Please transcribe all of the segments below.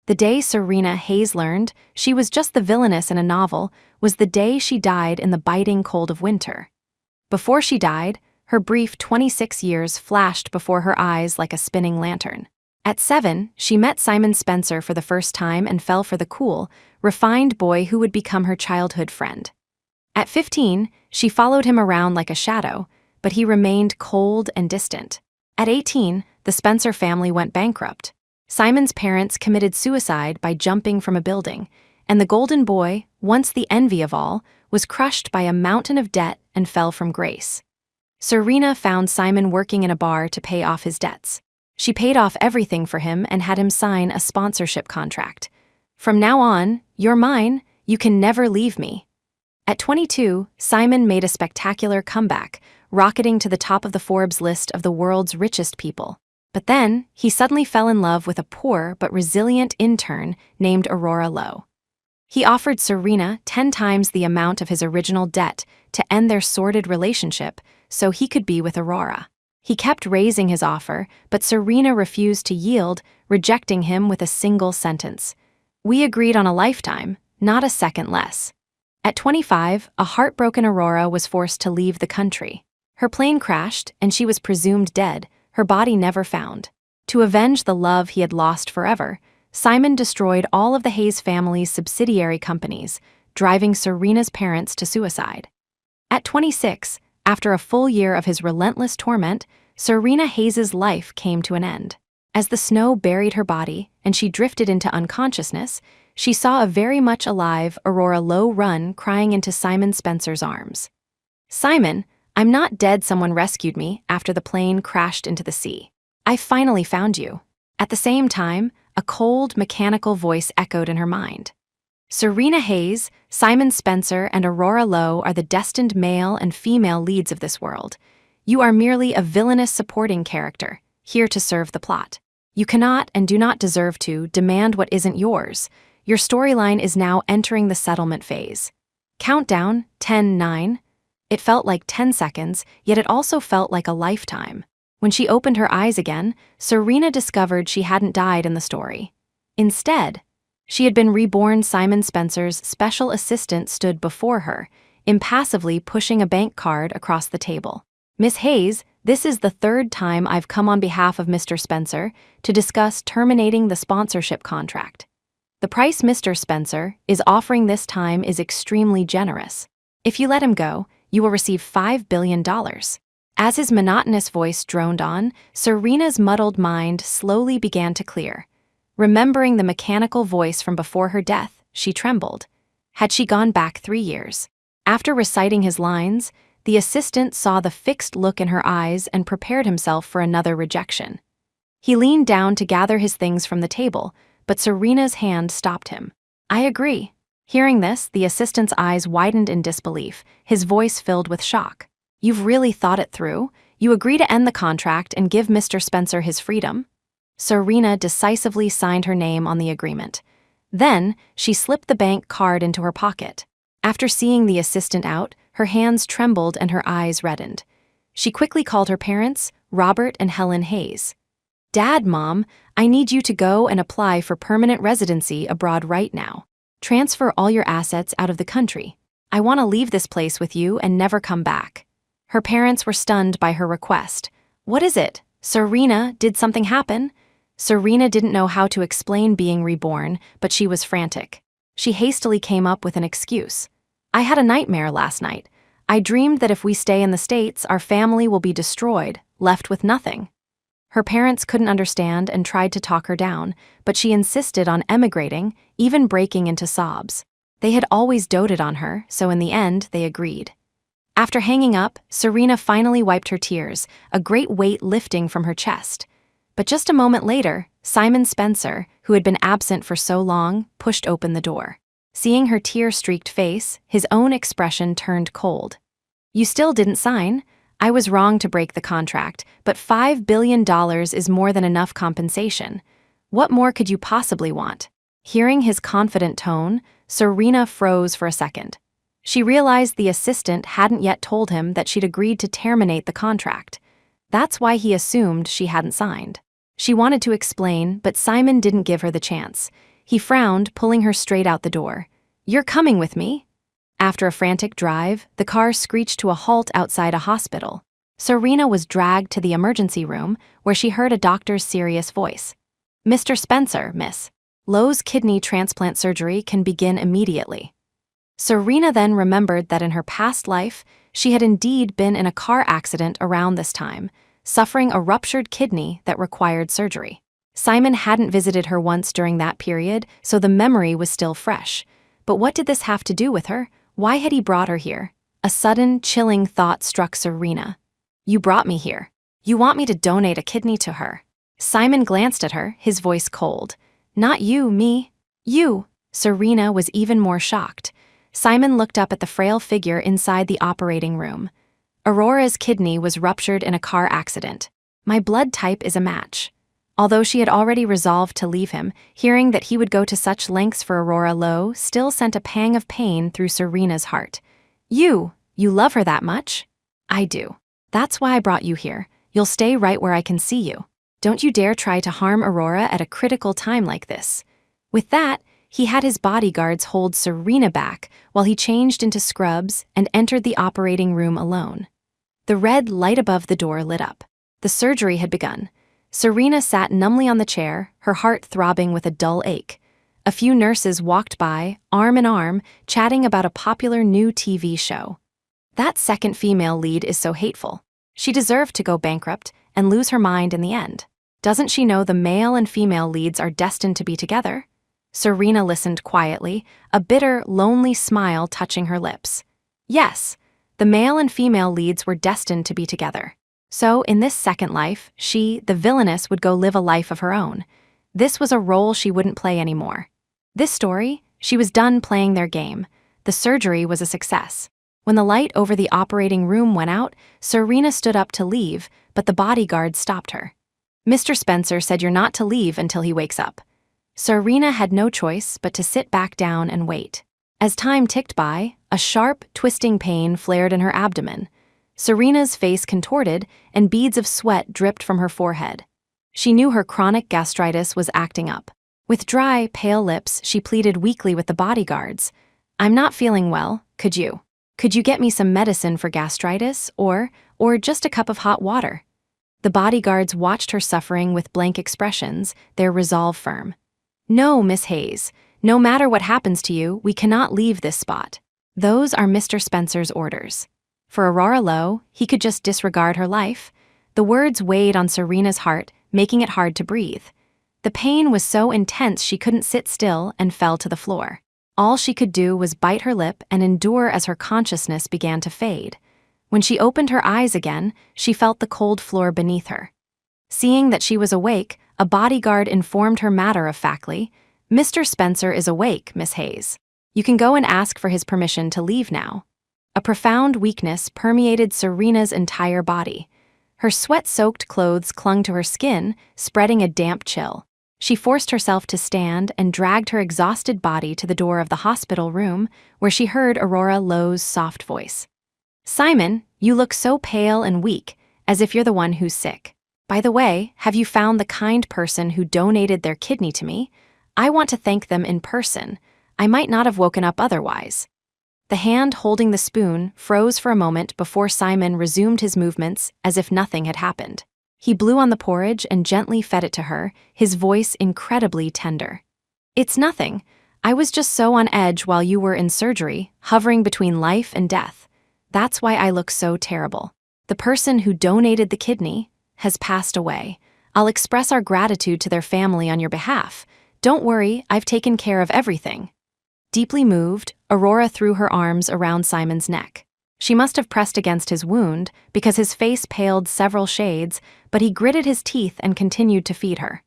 The day Serena Hayes learned she was just the villainess in a novel was the day she died in the biting cold of winter. Before she died, her brief 26 years flashed before her eyes like a spinning lantern. At 7, she met Simon Spencer for the first time and fell for the cool, refined boy who would become her childhood friend. At 15, she followed him around like a shadow, but he remained cold and distant. At 18, the Spencer family went bankrupt. Simon's parents committed suicide by jumping from a building, and the golden boy, once the envy of all, was crushed by a mountain of debt and fell from grace. Serena found Simon working in a bar to pay off his debts. She paid off everything for him and had him sign a sponsorship contract. "From now on, you're mine, you can never leave me." At 22, Simon made a spectacular comeback, rocketing to the top of the Forbes list of the world's richest people. But then, he suddenly fell in love with a poor but resilient intern named Aurora Lowe. He offered Serena 10 times the amount of his original debt to end their sordid relationship so he could be with Aurora. He kept raising his offer, but Serena refused to yield, rejecting him with a single sentence. "We agreed on a lifetime, not a second less." At 25, a heartbroken Aurora was forced to leave the country. Her plane crashed, and she was presumed dead, her body never found. To avenge the love he had lost forever, Simon destroyed all of the Hayes family's subsidiary companies, driving Serena's parents to suicide. At 26, after a full year of his relentless torment, Serena Hayes's life came to an end. As the snow buried her body and she drifted into unconsciousness, she saw a very much alive Aurora Lowe run crying into Simon Spencer's arms. "Simon, I'm not dead, someone rescued me after the plane crashed into the sea. I finally found you." At the same time, a cold, mechanical voice echoed in her mind. "Serena Hayes, Simon Spencer, and Aurora Lowe are the destined male and female leads of this world. You are merely a villainous supporting character, here to serve the plot. You cannot and do not deserve to demand what isn't yours. Your storyline is now entering the settlement phase." Countdown, 10, 9. It felt like 10 seconds, yet it also felt like a lifetime. When she opened her eyes again, Serena discovered she hadn't died in the story. Instead, she had been reborn. Simon Spencer's special assistant stood before her, impassively pushing a bank card across the table. "Miss Hayes, this is the 3rd time I've come on behalf of Mr. Spencer to discuss terminating the sponsorship contract. The price Mr. Spencer is offering this time is extremely generous. If you let him go, you will receive $5 billion. As his monotonous voice droned on, Serena's muddled mind slowly began to clear. Remembering the mechanical voice from before her death, she trembled. Had she gone back 3 years? After reciting his lines, the assistant saw the fixed look in her eyes and prepared himself for another rejection. He leaned down to gather his things from the table, but Serena's hand stopped him. "I agree." Hearing this, the assistant's eyes widened in disbelief, his voice filled with shock. "You've really thought it through? You agree to end the contract and give Mr. Spencer his freedom?" Serena decisively signed her name on the agreement. Then, she slipped the bank card into her pocket. After seeing the assistant out, her hands trembled and her eyes reddened. She quickly called her parents, Robert and Helen Hayes. "Dad, Mom, I need you to go and apply for permanent residency abroad right now. Transfer all your assets out of the country. I want to leave this place with you and never come back." Her parents were stunned by her request. "What is it? Serena, did something happen?" Serena didn't know how to explain being reborn, but she was frantic. She hastily came up with an excuse. "I had a nightmare last night. I dreamed that if we stay in the States, our family will be destroyed, left with nothing." Her parents couldn't understand and tried to talk her down, but she insisted on emigrating, even breaking into sobs. They had always doted on her, so in the end, they agreed. After hanging up, Serena finally wiped her tears, a great weight lifting from her chest. But just a moment later, Simon Spencer, who had been absent for so long, pushed open the door. Seeing her tear-streaked face, his own expression turned cold. "You still didn't sign? I was wrong to break the contract, but $5 billion is more than enough compensation. What more could you possibly want?" Hearing his confident tone, Serena froze for a second. She realized the assistant hadn't yet told him that she'd agreed to terminate the contract. That's why he assumed she hadn't signed. She wanted to explain, but Simon didn't give her the chance. He frowned, pulling her straight out the door. "You're coming with me?" After a frantic drive, the car screeched to a halt outside a hospital. Serena was dragged to the emergency room, where she heard a doctor's serious voice. "Mr. Spencer, miss. Lowe's kidney transplant surgery can begin immediately." Serena then remembered that in her past life, she had indeed been in a car accident around this time, suffering a ruptured kidney that required surgery. Simon hadn't visited her once during that period, so the memory was still fresh. But what did this have to do with her? Why had he brought her here? A sudden, chilling thought struck Serena. "You brought me here. You want me to donate a kidney to her." Simon glanced at her, his voice cold. "Not you, me. You." Serena was even more shocked. Simon looked up at the frail figure inside the operating room. "Aurora's kidney was ruptured in a car accident. My blood type is a match." Although she had already resolved to leave him, hearing that he would go to such lengths for Aurora Lowe still sent a pang of pain through Serena's heart. You love her that much?" "I do. That's why I brought you here. You'll stay right where I can see you. Don't you dare try to harm Aurora at a critical time like this." With that, he had his bodyguards hold Serena back while he changed into scrubs and entered the operating room alone. The red light above the door lit up. The surgery had begun. Serena sat numbly on the chair, her heart throbbing with a dull ache. A few nurses walked by, arm in arm, chatting about a popular new TV show. "That second female lead is so hateful. She deserved to go bankrupt and lose her mind in the end. Doesn't she know the male and female leads are destined to be together?" Serena listened quietly, a bitter, lonely smile touching her lips. Yes, the male and female leads were destined to be together. So, in this second life, she, the villainess, would go live a life of her own. This was a role she wouldn't play anymore. This story, she was done playing their game. The surgery was a success. When the light over the operating room went out, Serena stood up to leave, but the bodyguard stopped her. "Mr. Spencer said you're not to leave until he wakes up." Serena had no choice but to sit back down and wait. As time ticked by, a sharp, twisting pain flared in her abdomen. Serena's face contorted, and beads of sweat dripped from her forehead. She knew her chronic gastritis was acting up. With dry, pale lips, she pleaded weakly with the bodyguards. "I'm not feeling well. Could you get me some medicine for gastritis, or just a cup of hot water?" The bodyguards watched her suffering with blank expressions, their resolve firm. "No, Miss Hayes. No matter what happens to you, we cannot leave this spot. Those are Mr. Spencer's orders." For Aurora Lowe, he could just disregard her life. The words weighed on Serena's heart, making it hard to breathe. The pain was so intense she couldn't sit still and fell to the floor. All she could do was bite her lip and endure as her consciousness began to fade. When she opened her eyes again, she felt the cold floor beneath her. Seeing that she was awake, a bodyguard informed her matter-of-factly, "Mr. Spencer is awake, Miss Hayes. You can go and ask for his permission to leave now." A profound weakness permeated Serena's entire body. Her sweat-soaked clothes clung to her skin, spreading a damp chill. She forced herself to stand and dragged her exhausted body to the door of the hospital room, where she heard Aurora Lowe's soft voice. "Simon, you look so pale and weak, as if you're the one who's sick. By the way, have you found the kind person who donated their kidney to me? I want to thank them in person. I might not have woken up otherwise." The hand holding the spoon froze for a moment before Simon resumed his movements as if nothing had happened. He blew on the porridge and gently fed it to her, his voice incredibly tender. "It's nothing. I was just so on edge while you were in surgery, hovering between life and death. That's why I look so terrible. The person who donated the kidney has passed away. I'll express our gratitude to their family on your behalf. Don't worry, I've taken care of everything." Deeply moved, Aurora threw her arms around Simon's neck. She must have pressed against his wound because his face paled several shades, but he gritted his teeth and continued to feed her.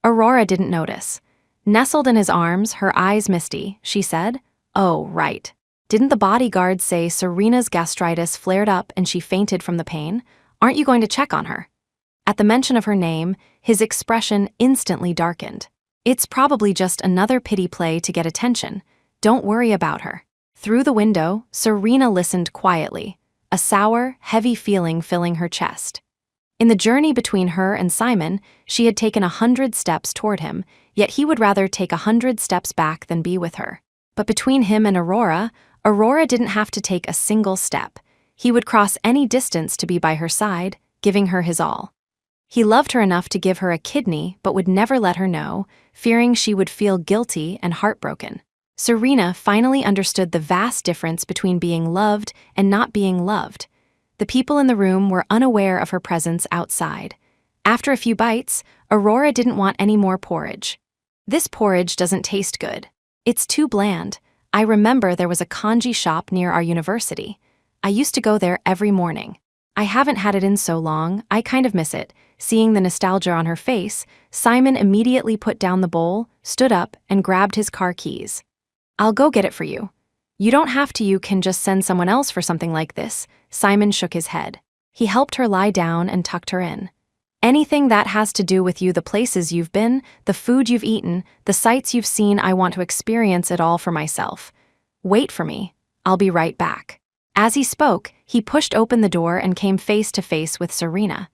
Aurora didn't notice. Nestled in his arms, her eyes misty, she said, "Oh, right. Didn't the bodyguard say Serena's gastritis flared up and she fainted from the pain? Aren't you going to check on her?" At the mention of her name, his expression instantly darkened. "It's probably just another pity play to get attention. Don't worry about her." Through the window, Serena listened quietly, a sour, heavy feeling filling her chest. In the journey between her and Simon, she had taken 100 steps toward him, yet he would rather take 100 steps back than be with her. But between him and Aurora, Aurora didn't have to take a single step. He would cross any distance to be by her side, giving her his all. He loved her enough to give her a kidney but would never let her know, fearing she would feel guilty and heartbroken. Serena finally understood the vast difference between being loved and not being loved. The people in the room were unaware of her presence outside. After a few bites, Aurora didn't want any more porridge. "This porridge doesn't taste good. It's too bland. I remember there was a congee shop near our university. I used to go there every morning. I haven't had it in so long, I kind of miss it." Seeing the nostalgia on her face, Simon immediately put down the bowl, stood up, and grabbed his car keys. "I'll go get it for you." "You don't have to, you can just send someone else for something like this." Simon shook his head. He helped her lie down and tucked her in. "Anything that has to do with you, the places you've been, the food you've eaten, the sights you've seen, I want to experience it all for myself. Wait for me. I'll be right back." As he spoke, he pushed open the door and came face to face with Serena.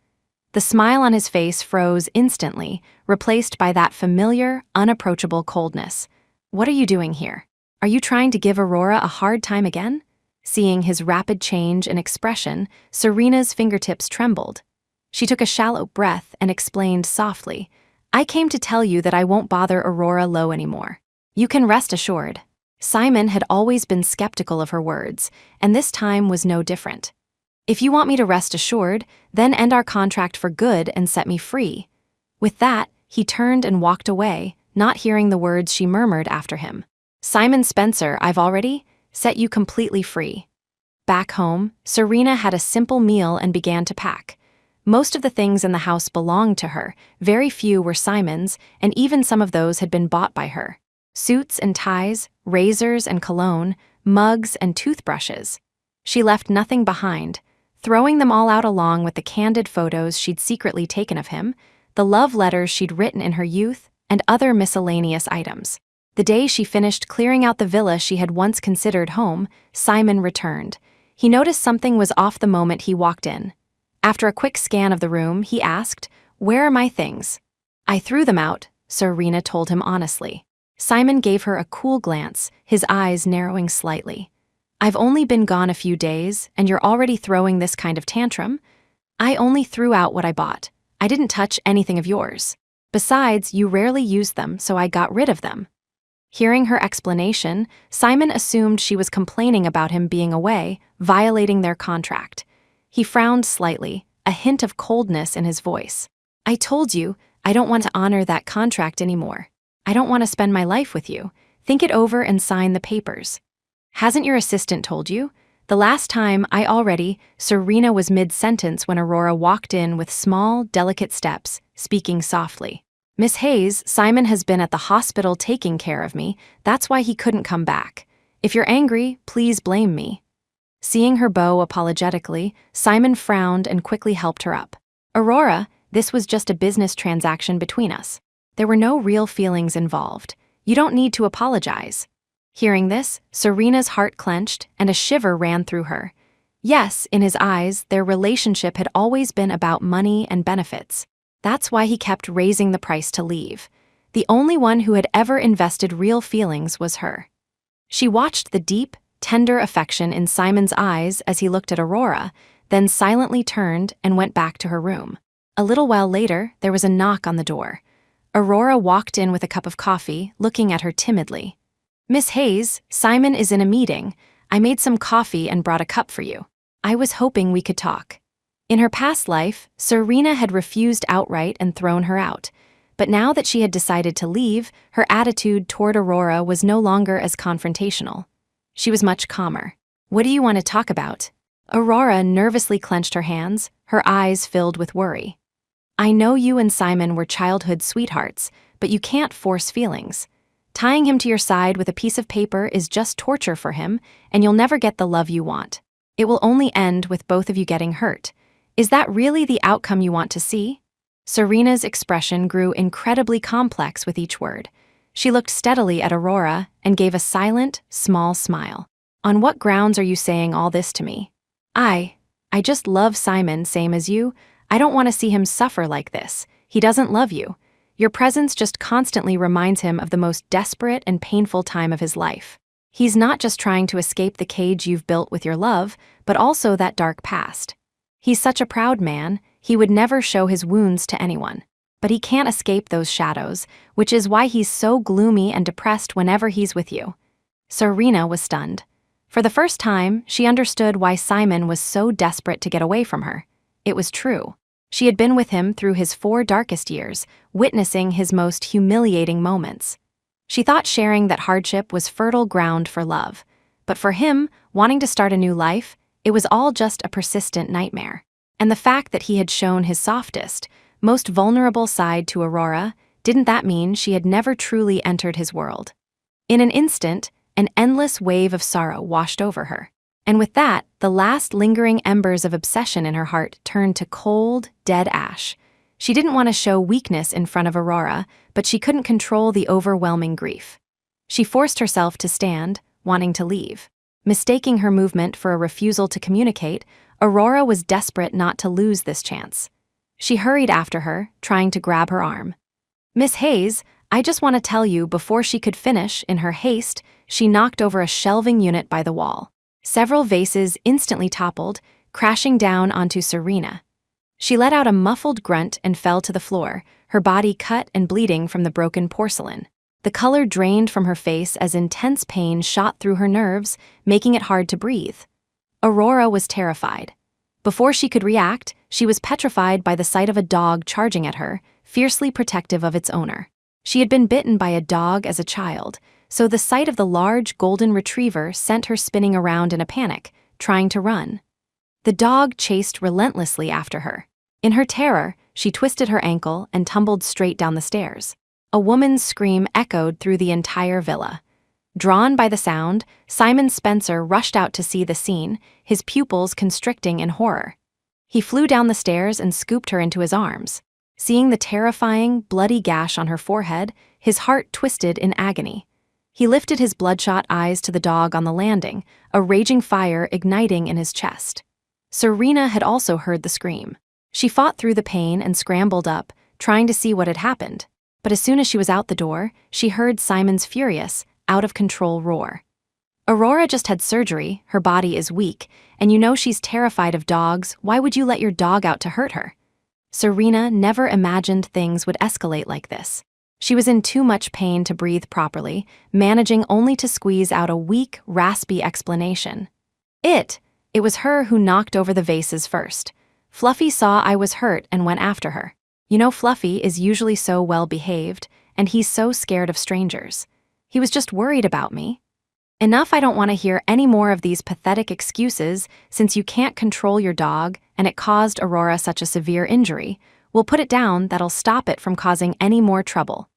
The smile on his face froze instantly, replaced by that familiar, unapproachable coldness. "What are you doing here? Are you trying to give Aurora a hard time again?" Seeing his rapid change in expression, Serena's fingertips trembled. She took a shallow breath and explained softly, "I came to tell you that I won't bother Aurora Lowe anymore. You can rest assured." Simon had always been skeptical of her words, and this time was no different. "If you want me to rest assured, then end our contract for good and set me free." With that, he turned and walked away, not hearing the words she murmured after him. "Simon Spencer, I've already set you completely free." Back home, Serena had a simple meal and began to pack. Most of the things in the house belonged to her, very few were Simon's, and even some of those had been bought by her. Suits and ties, razors and cologne, mugs and toothbrushes. She left nothing behind, throwing them all out along with the candid photos she'd secretly taken of him, the love letters she'd written in her youth, and other miscellaneous items. The day she finished clearing out the villa she had once considered home, Simon returned. He noticed something was off the moment he walked in. After a quick scan of the room, he asked, "Where are my things?" "I threw them out," Serena told him honestly. Simon gave her a cool glance, his eyes narrowing slightly. "I've only been gone a few days, and you're already throwing this kind of tantrum?" "I only threw out what I bought. I didn't touch anything of yours. Besides, you rarely use them, so I got rid of them." Hearing her explanation, Simon assumed she was complaining about him being away, violating their contract. He frowned slightly, a hint of coldness in his voice. "I told you, I don't want to honor that contract anymore. I don't want to spend my life with you. Think it over and sign the papers." "Hasn't your assistant told you?" "The last time I already..." Serena was mid-sentence when Aurora walked in with small, delicate steps, speaking softly. "Miss Hayes, Simon has been at the hospital taking care of me. That's why he couldn't come back. If you're angry, please blame me." Seeing her bow apologetically, Simon frowned and quickly helped her up. "Aurora, this was just a business transaction between us. There were no real feelings involved. You don't need to apologize." Hearing this, Serena's heart clenched and a shiver ran through her. Yes, in his eyes, their relationship had always been about money and benefits. That's why he kept raising the price to leave. The only one who had ever invested real feelings was her. She watched the deep, tender affection in Simon's eyes as he looked at Aurora, then silently turned and went back to her room. A little while later, there was a knock on the door. Aurora walked in with a cup of coffee, looking at her timidly. "Miss Hayes, Simon is in a meeting. I made some coffee and brought a cup for you. I was hoping we could talk." In her past life, Serena had refused outright and thrown her out. But now that she had decided to leave, her attitude toward Aurora was no longer as confrontational. She was much calmer. "What do you want to talk about?" Aurora nervously clenched her hands, her eyes filled with worry. "I know you and Simon were childhood sweethearts, but you can't force feelings. Tying him to your side with a piece of paper is just torture for him, and you'll never get the love you want. It will only end with both of you getting hurt. Is that really the outcome you want to see?" Serena's expression grew incredibly complex with each word. She looked steadily at Aurora and gave a silent, small smile. "On what grounds are you saying all this to me?" I just love Simon, same as you. I don't want to see him suffer like this. He doesn't love you. Your presence just constantly reminds him of the most desperate and painful time of his life. He's not just trying to escape the cage you've built with your love, but also that dark past. He's such a proud man, he would never show his wounds to anyone. But he can't escape those shadows, which is why he's so gloomy and depressed whenever he's with you." Serena was stunned. For the first time, she understood why Simon was so desperate to get away from her. It was true. She had been with him through his 4 darkest years, witnessing his most humiliating moments. She thought sharing that hardship was fertile ground for love. But for him, wanting to start a new life, it was all just a persistent nightmare. And the fact that he had shown his softest, most vulnerable side to Aurora, didn't that mean she had never truly entered his world? In an instant, an endless wave of sorrow washed over her. And with that, the last lingering embers of obsession in her heart turned to cold, dead ash. She didn't want to show weakness in front of Aurora, but she couldn't control the overwhelming grief. She forced herself to stand, wanting to leave. Mistaking her movement for a refusal to communicate, Aurora was desperate not to lose this chance. She hurried after her, trying to grab her arm. "Miss Hayes, I just want to tell you," before she could finish, in her haste, she knocked over a shelving unit by the wall. Several vases instantly toppled, crashing down onto Serena. She let out a muffled grunt and fell to the floor, her body cut and bleeding from the broken porcelain. The color drained from her face as intense pain shot through her nerves, making it hard to breathe. Aurora was terrified. Before she could react, she was petrified by the sight of a dog charging at her, fiercely protective of its owner. She had been bitten by a dog as a child, so the sight of the large golden retriever sent her spinning around in a panic, trying to run. The dog chased relentlessly after her. In her terror, she twisted her ankle and tumbled straight down the stairs. A woman's scream echoed through the entire villa. Drawn by the sound, Simon Spencer rushed out to see the scene, his pupils constricting in horror. He flew down the stairs and scooped her into his arms. Seeing the terrifying, bloody gash on her forehead, his heart twisted in agony. He lifted his bloodshot eyes to the dog on the landing, a raging fire igniting in his chest. Serena had also heard the scream. She fought through the pain and scrambled up, trying to see what had happened. But as soon as she was out the door, she heard Simon's furious, out-of-control roar. "Aurora just had surgery, her body is weak, and you know she's terrified of dogs. Why would you let your dog out to hurt her?" Serena never imagined things would escalate like this. She was in too much pain to breathe properly, managing only to squeeze out a weak, raspy explanation. It was her who knocked over the vases first. Fluffy saw I was hurt and went after her. You know, Fluffy is usually so well-behaved, and he's so scared of strangers. He was just worried about me. Enough, I don't want to hear any more of these pathetic excuses since you can't control your dog and it caused Aurora such a severe injury. We'll put it down, that'll stop it from causing any more trouble.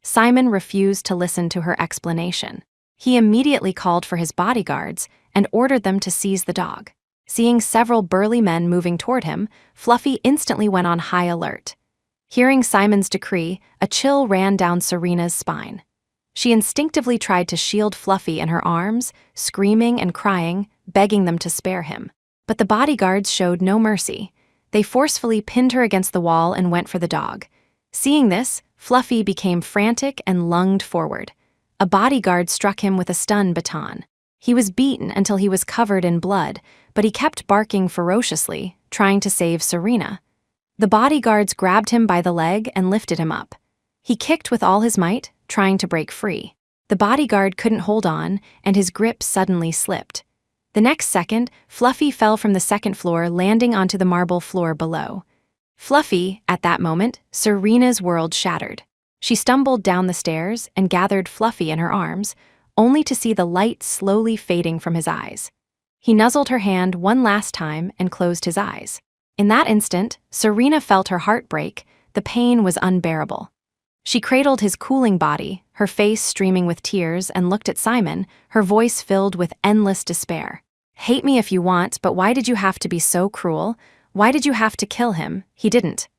Simon refused to listen to her explanation. He immediately called for his bodyguards and ordered them to seize the dog. Seeing several burly men moving toward him, Fluffy instantly went on high alert. Hearing Simon's decree, a chill ran down Serena's spine. She instinctively tried to shield Fluffy in her arms, screaming and crying, begging them to spare him. But the bodyguards showed no mercy. They forcefully pinned her against the wall and went for the dog. Seeing this, Fluffy became frantic and lunged forward. A bodyguard struck him with a stun baton. He was beaten until he was covered in blood, but he kept barking ferociously, trying to save Serena. The bodyguards grabbed him by the leg and lifted him up. He kicked with all his might, trying to break free. The bodyguard couldn't hold on, and his grip suddenly slipped. The next second, Fluffy fell from the second floor, landing onto the marble floor below. Fluffy, at that moment, Serena's world shattered. She stumbled down the stairs and gathered Fluffy in her arms, only to see the light slowly fading from his eyes. He nuzzled her hand one last time and closed his eyes. In that instant, Serena felt her heart break. The pain was unbearable. She cradled his cooling body, her face streaming with tears, and looked at Simon, her voice filled with endless despair. "Hate me if you want, but why did you have to be so cruel? Why did you have to kill him? He didn't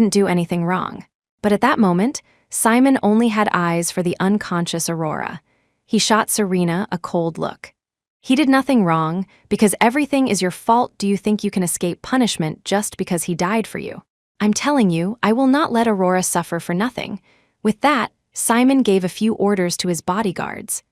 do anything wrong." But at that moment, Simon only had eyes for the unconscious Aurora. He shot Serena a cold look. He did nothing wrong. Because everything is your fault, do you think you can escape punishment just because he died for you? I'm telling you, I will not let Aurora suffer for nothing. With that, Simon gave a few orders to his bodyguards.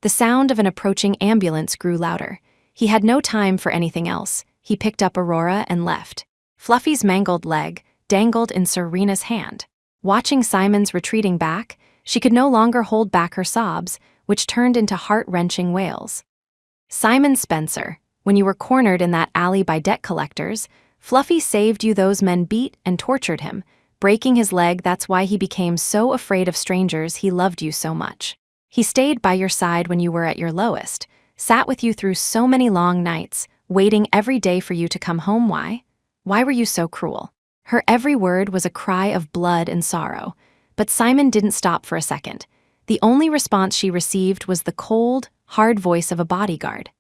The sound of an approaching ambulance grew louder. He had no time for anything else. He picked up Aurora and left. Fluffy's mangled leg dangled in Serena's hand. Watching Simon's retreating back, she could no longer hold back her sobs, which turned into heart-wrenching wails. Simon Spencer, when you were cornered in that alley by debt collectors, Fluffy saved you. Those men beat and tortured him, breaking his leg. That's why he became so afraid of strangers. He loved you so much. He stayed by your side when you were at your lowest, sat with you through so many long nights, waiting every day for you to come home. Why? Why were you so cruel? Her every word was a cry of blood and sorrow. But Simon didn't stop for a second. The only response she received was the cold, hard voice of a bodyguard.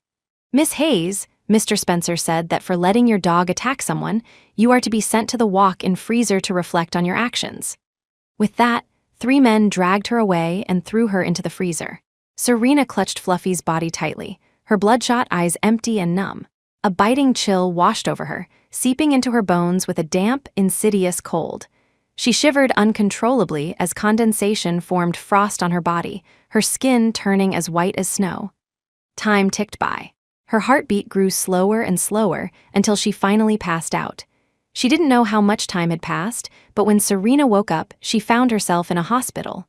Miss Hayes, Mr. Spencer said that for letting your dog attack someone, you are to be sent to the walk-in freezer to reflect on your actions. With that, 3 men dragged her away and threw her into the freezer. Serena clutched Fluffy's body tightly, her bloodshot eyes empty and numb. A biting chill washed over her, seeping into her bones with a damp, insidious cold. She shivered uncontrollably as condensation formed frost on her body, her skin turning as white as snow. Time ticked by. Her heartbeat grew slower and slower until she finally passed out. She didn't know how much time had passed, but when Serena woke up, she found herself in a hospital.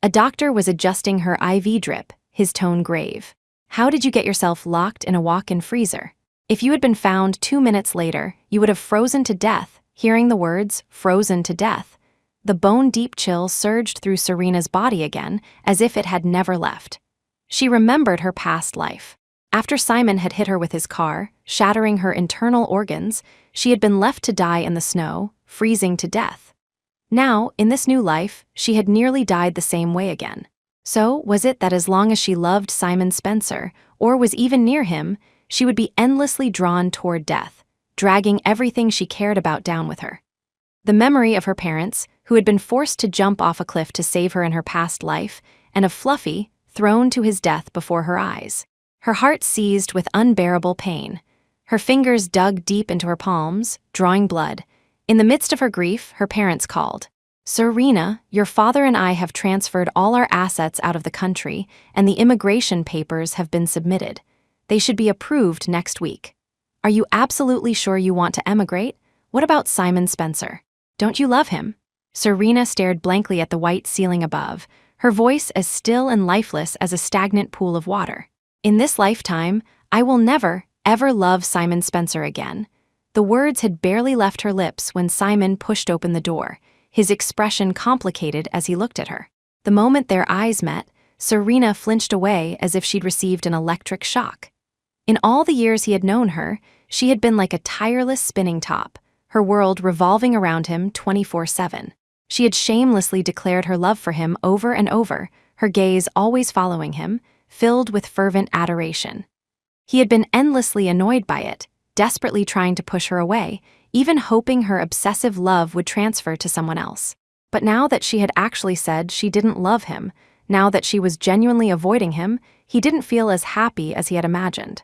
A doctor was adjusting her IV drip, his tone grave. How did you get yourself locked in a walk-in freezer? If you had been found 2 minutes later, you would have frozen to death. Hearing the words, frozen to death, the bone-deep chill surged through Serena's body again, as if it had never left. She remembered her past life. After Simon had hit her with his car, shattering her internal organs, she had been left to die in the snow, freezing to death. Now, in this new life, she had nearly died the same way again. So, was it that as long as she loved Simon Spencer, or was even near him, she would be endlessly drawn toward death, dragging everything she cared about down with her? The memory of her parents, who had been forced to jump off a cliff to save her in her past life, and of Fluffy, thrown to his death before her eyes. Her heart seized with unbearable pain. Her fingers dug deep into her palms, drawing blood. In the midst of her grief, her parents called. Serena, your father and I have transferred all our assets out of the country, and the immigration papers have been submitted. They should be approved next week. Are you absolutely sure you want to emigrate? What about Simon Spencer? Don't you love him? Serena stared blankly at the white ceiling above, her voice as still and lifeless as a stagnant pool of water. In this lifetime, I will never, ever love Simon Spencer again. The words had barely left her lips when Simon pushed open the door, his expression complicated as he looked at her. The moment their eyes met, Serena flinched away as if she'd received an electric shock. In all the years he had known her, she had been like a tireless spinning top, her world revolving around him 24/7. She had shamelessly declared her love for him over and over, her gaze always following him, filled with fervent adoration. He had been endlessly annoyed by it, desperately trying to push her away, even hoping her obsessive love would transfer to someone else. But now that she had actually said she didn't love him, now that she was genuinely avoiding him, he didn't feel as happy as he had imagined.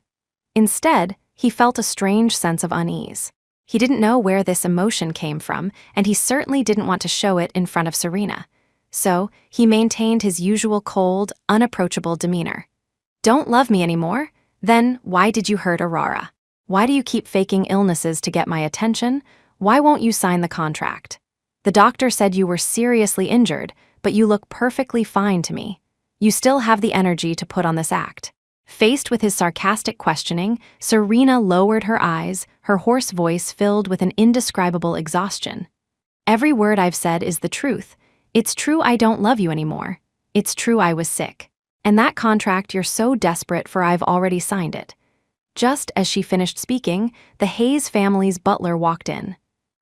Instead, he felt a strange sense of unease. He didn't know where this emotion came from, and he certainly didn't want to show it in front of Serena. So, he maintained his usual cold, unapproachable demeanor. Don't love me anymore? Then, why did you hurt Aurora? Why do you keep faking illnesses to get my attention? Why won't you sign the contract? The doctor said you were seriously injured, but you look perfectly fine to me. You still have the energy to put on this act. Faced with his sarcastic questioning, Serena lowered her eyes, her hoarse voice filled with an indescribable exhaustion. Every word I've said is the truth. It's true I don't love you anymore. It's true I was sick. And that contract you're so desperate for, I've already signed it. Just as she finished speaking, the Hayes family's butler walked in.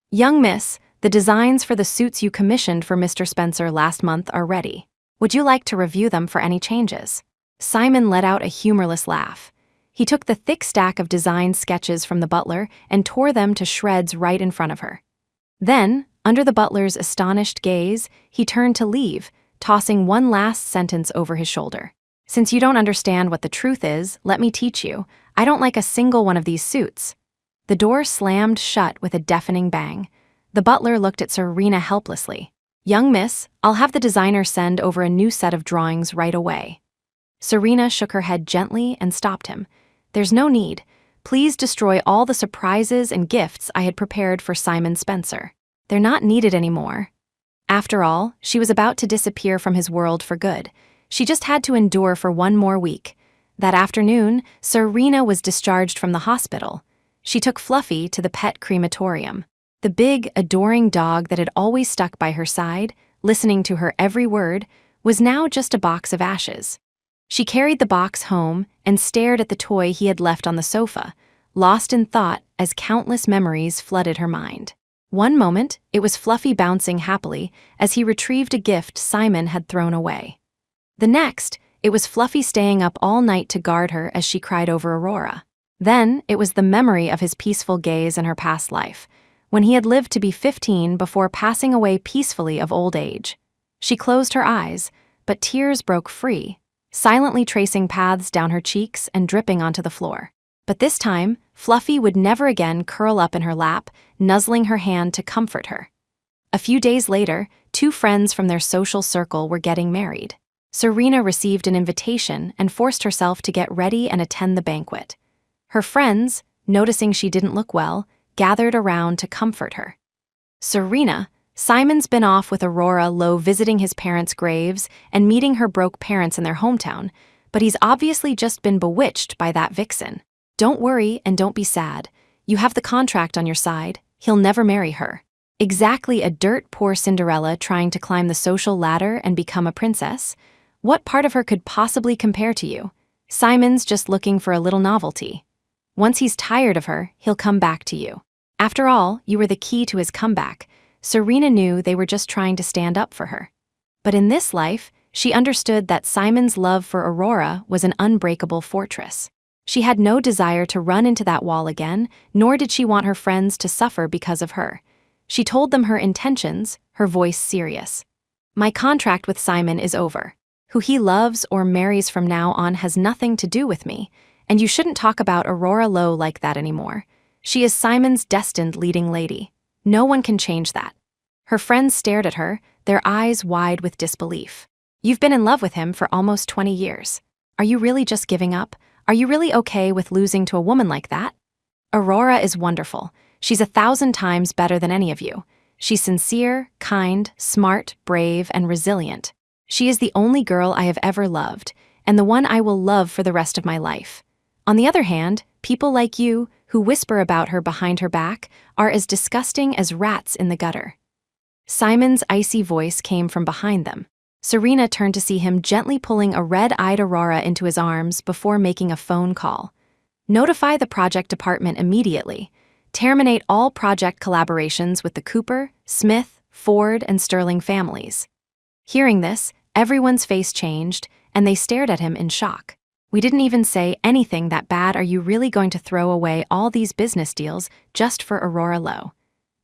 Young miss, the designs for the suits you commissioned for Mr. Spencer last month are ready. Would you like to review them for any changes? Simon let out a humorless laugh. He took the thick stack of design sketches from the butler and tore them to shreds right in front of her. Then, under the butler's astonished gaze, he turned to leave, tossing one last sentence over his shoulder. Since you don't understand what the truth is, let me teach you. I don't like a single one of these suits." The door slammed shut with a deafening bang. The butler looked at Serena helplessly. "Young miss, I'll have the designer send over a new set of drawings right away." Serena shook her head gently and stopped him. "There's no need. Please destroy all the surprises and gifts I had prepared for Simon Spencer. They're not needed anymore." After all, she was about to disappear from his world for good. She just had to endure for one more week. That afternoon, Serena was discharged from the hospital. She took Fluffy to the pet crematorium. The big, adoring dog that had always stuck by her side, listening to her every word, was now just a box of ashes. She carried the box home and stared at the toy he had left on the sofa, lost in thought as countless memories flooded her mind. One moment, it was Fluffy bouncing happily as he retrieved a gift Simon had thrown away. The next, it was Fluffy staying up all night to guard her as she cried over Aurora. Then, it was the memory of his peaceful gaze in her past life, when he had lived to be 15 before passing away peacefully of old age. She closed her eyes, but tears broke free, silently tracing paths down her cheeks and dripping onto the floor. But this time, Fluffy would never again curl up in her lap, nuzzling her hand to comfort her. A few days later, 2 friends from their social circle were getting married. Serena received an invitation and forced herself to get ready and attend the banquet. Her friends, noticing she didn't look well, gathered around to comfort her. "Serena, Simon's been off with Aurora Lowe visiting his parents' graves and meeting her broke parents in their hometown, but he's obviously just been bewitched by that vixen. Don't worry and don't be sad. You have the contract on your side. He'll never marry her. Exactly a dirt-poor Cinderella trying to climb the social ladder and become a princess? What part of her could possibly compare to you? Simon's just looking for a little novelty. Once he's tired of her, he'll come back to you. After all, you were the key to his comeback." Serena knew they were just trying to stand up for her. But in this life, she understood that Simon's love for Aurora was an unbreakable fortress. She had no desire to run into that wall again, nor did she want her friends to suffer because of her. She told them her intentions, her voice serious. "My contract with Simon is over. Who he loves or marries from now on has nothing to do with me, and you shouldn't talk about Aurora Lowe like that anymore. She is Simon's destined leading lady. No one can change that." Her friends stared at her, their eyes wide with disbelief. "You've been in love with him for almost 20 years. Are you really just giving up? Are you really okay with losing to a woman like that? Aurora is wonderful. She's 1,000 times better than any of you. She's sincere, kind, smart, brave, and resilient. She is the only girl I have ever loved, and the one I will love for the rest of my life. On the other hand, people like you, who whisper about her behind her back, are as disgusting as rats in the gutter." Simon's icy voice came from behind them. Serena turned to see him gently pulling a red-eyed Aurora into his arms before making a phone call. "Notify the project department immediately. Terminate all project collaborations with the Cooper, Smith, Ford, and Sterling families." Hearing this, everyone's face changed, and they stared at him in shock. "We didn't even say anything that bad. Are you really going to throw away all these business deals just for Aurora Lowe?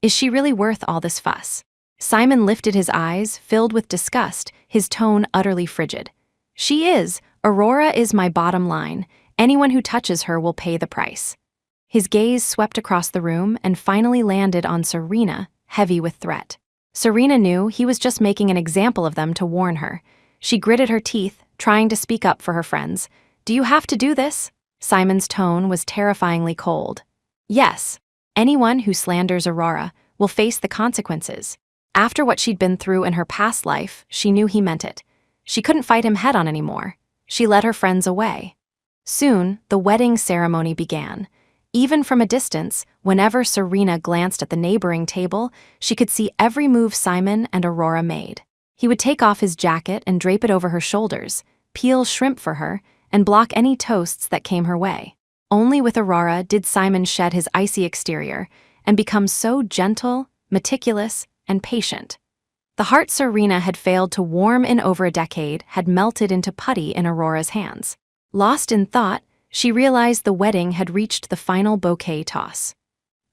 Is she really worth all this fuss?" Simon lifted his eyes, filled with disgust, his tone utterly frigid. "She is. Aurora is my bottom line. Anyone who touches her will pay the price." His gaze swept across the room and finally landed on Serena, heavy with threat. Serena knew he was just making an example of them to warn her. She gritted her teeth, trying to speak up for her friends. "Do you have to do this?" Simon's tone was terrifyingly cold. "Yes. Anyone who slanders Aurora will face the consequences." After what she'd been through in her past life, she knew he meant it. She couldn't fight him head-on anymore. She led her friends away. Soon, the wedding ceremony began. Even from a distance, whenever Serena glanced at the neighboring table, she could see every move Simon and Aurora made. He would take off his jacket and drape it over her shoulders, peel shrimp for her, and block any toasts that came her way. Only with Aurora did Simon shed his icy exterior and become so gentle, meticulous, and patient. The heart Serena had failed to warm in over a decade had melted into putty in Aurora's hands. Lost in thought, she realized the wedding had reached the final bouquet toss.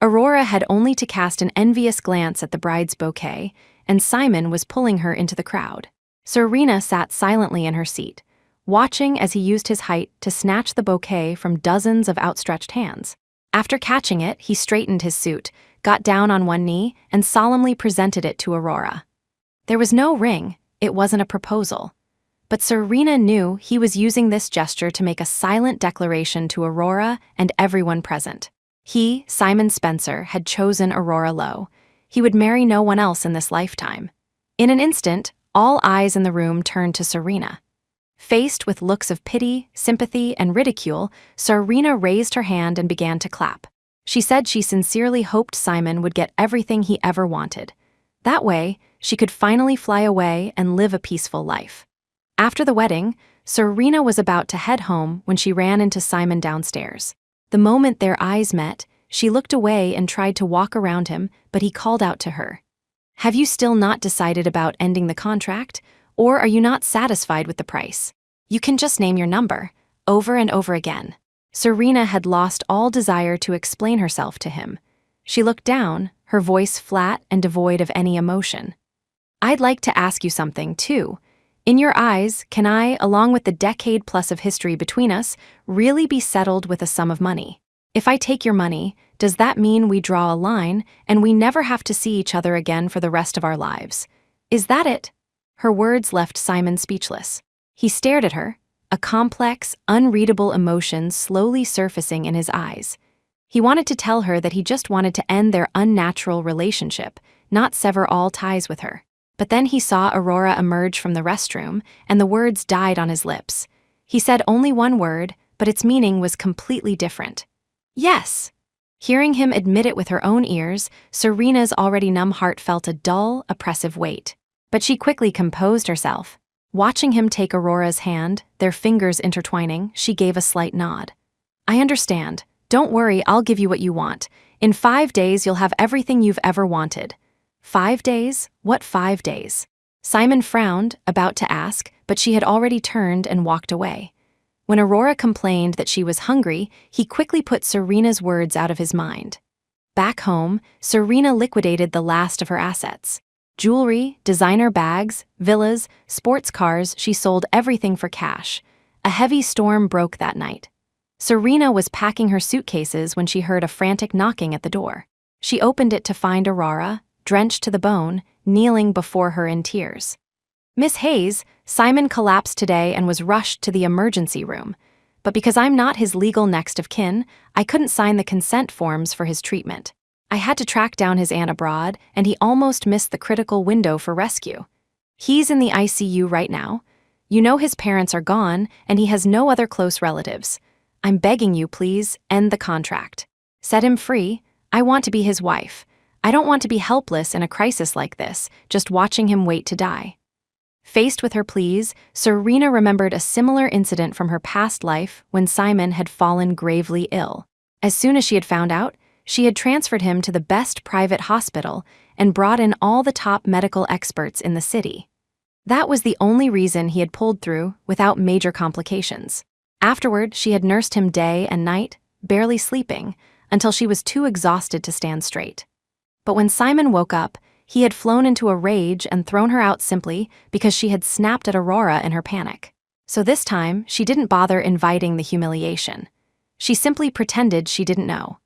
Aurora had only to cast an envious glance at the bride's bouquet, and Simon was pulling her into the crowd. Serena sat silently in her seat, watching as he used his height to snatch the bouquet from dozens of outstretched hands. After catching it, he straightened his suit, got down on one knee, and solemnly presented it to Aurora. There was no ring, it wasn't a proposal. But Serena knew he was using this gesture to make a silent declaration to Aurora and everyone present. He, Simon Spencer, had chosen Aurora Lowe. He would marry no one else in this lifetime. In an instant, all eyes in the room turned to Serena. Faced with looks of pity, sympathy, and ridicule, Serena raised her hand and began to clap. She said she sincerely hoped Simon would get everything he ever wanted. That way, she could finally fly away and live a peaceful life. After the wedding, Serena was about to head home when she ran into Simon downstairs. The moment their eyes met, she looked away and tried to walk around him, but he called out to her. "Have you still not decided about ending the contract, or are you not satisfied with the price? You can just name your number, over and over again." Serena had lost all desire to explain herself to him. She looked down, her voice flat and devoid of any emotion. "I'd like to ask you something, too. In your eyes, can I, along with the decade plus of history between us, really be settled with a sum of money? If I take your money, does that mean we draw a line and we never have to see each other again for the rest of our lives? Is that it?" Her words left Simon speechless. He stared at her, a complex, unreadable emotion slowly surfacing in his eyes. He wanted to tell her that he just wanted to end their unnatural relationship, not sever all ties with her. But then he saw Aurora emerge from the restroom, and the words died on his lips. He said only one word, but its meaning was completely different. "Yes." Hearing him admit it with her own ears, Serena's already numb heart felt a dull, oppressive weight. But she quickly composed herself. Watching him take Aurora's hand, their fingers intertwining, she gave a slight nod. "I understand. Don't worry, I'll give you what you want. In 5 days, you'll have everything you've ever wanted." 5 days? What 5 days? Simon frowned, about to ask, but she had already turned and walked away. When Aurora complained that she was hungry, he quickly put Serena's words out of his mind. Back home, Serena liquidated the last of her assets. Jewelry, designer bags, villas, sports cars, she sold everything for cash. A heavy storm broke that night. Serena was packing her suitcases when she heard a frantic knocking at the door. She opened it to find Aurora, drenched to the bone, kneeling before her in tears. "Miss Hayes, Simon collapsed today and was rushed to the emergency room. But because I'm not his legal next of kin, I couldn't sign the consent forms for his treatment. I had to track down his aunt abroad, and he almost missed the critical window for rescue. He's in the ICU right now. You know his parents are gone, and he has no other close relatives. I'm begging you, please, end the contract. Set him free. I want to be his wife. I don't want to be helpless in a crisis like this, just watching him wait to die." Faced with her pleas, Serena remembered a similar incident from her past life when Simon had fallen gravely ill. As soon as she had found out, she had transferred him to the best private hospital and brought in all the top medical experts in the city. That was the only reason he had pulled through without major complications. Afterward, she had nursed him day and night, barely sleeping, until she was too exhausted to stand straight. But when Simon woke up, he had flown into a rage and thrown her out simply because she had snapped at Aurora in her panic. So this time, she didn't bother inviting the humiliation. She simply pretended she didn't know.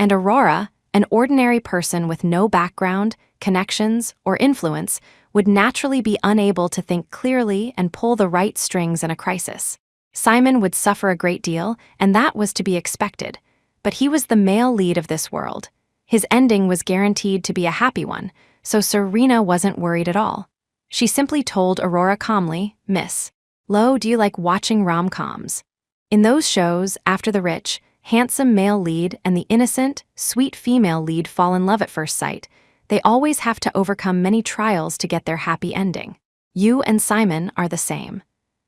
And Aurora, an ordinary person with no background, connections, or influence, would naturally be unable to think clearly and pull the right strings in a crisis. Simon would suffer a great deal, and that was to be expected. But he was the male lead of this world. His ending was guaranteed to be a happy one, so Serena wasn't worried at all. She simply told Aurora calmly, "Miss Lowe, do you like watching rom-coms? In those shows, after the rich, handsome male lead and the innocent, sweet female lead fall in love at first sight, they always have to overcome many trials to get their happy ending. You and Simon are the same.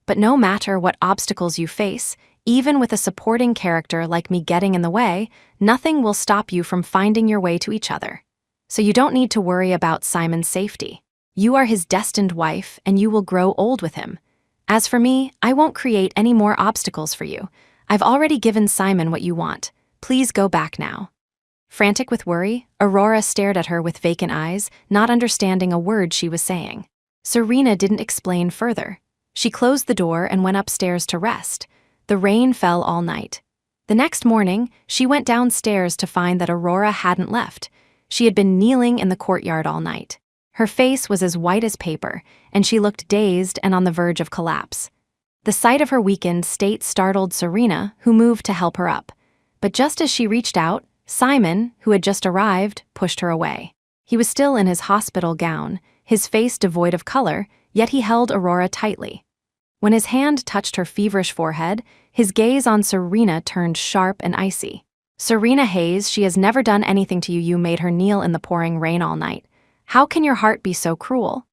But no matter what obstacles you face, even with a supporting character like me getting in the way, nothing will stop you from finding your way to each other. So you don't need to worry about Simon's safety. You are his destined wife, and you will grow old with him. As for me, I won't create any more obstacles for you. I've already given Simon what you want. Please go back now." Frantic with worry, Aurora stared at her with vacant eyes, not understanding a word she was saying. Serena didn't explain further. She closed the door and went upstairs to rest. The rain fell all night. The next morning, she went downstairs to find that Aurora hadn't left. She had been kneeling in the courtyard all night. Her face was as white as paper, and she looked dazed and on the verge of collapse. The sight of her weakened state startled Serena, who moved to help her up. But just as she reached out, Simon, who had just arrived, pushed her away. He was still in his hospital gown, his face devoid of color, yet he held Aurora tightly. When his hand touched her feverish forehead, his gaze on Serena turned sharp and icy. "Serena Hayes, she has never done anything to you. You made her kneel in the pouring rain all night. How can your heart be so cruel?"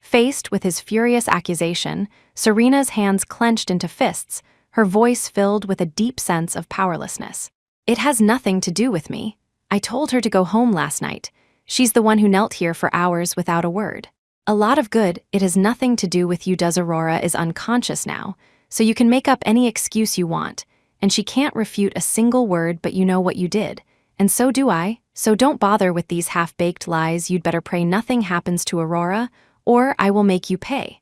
Faced with his furious accusation, Serena's hands clenched into fists, her voice filled with a deep sense of powerlessness. "It has nothing to do with me. I told her to go home last night. She's the one who knelt here for hours without a word. A lot of good. It has nothing to do with you. Does Aurora is unconscious now, so you can make up any excuse you want, and she can't refute a single word, but you know what you did, and so do I, so don't bother with these half-baked lies. You'd better pray nothing happens to Aurora, or I will make you pay."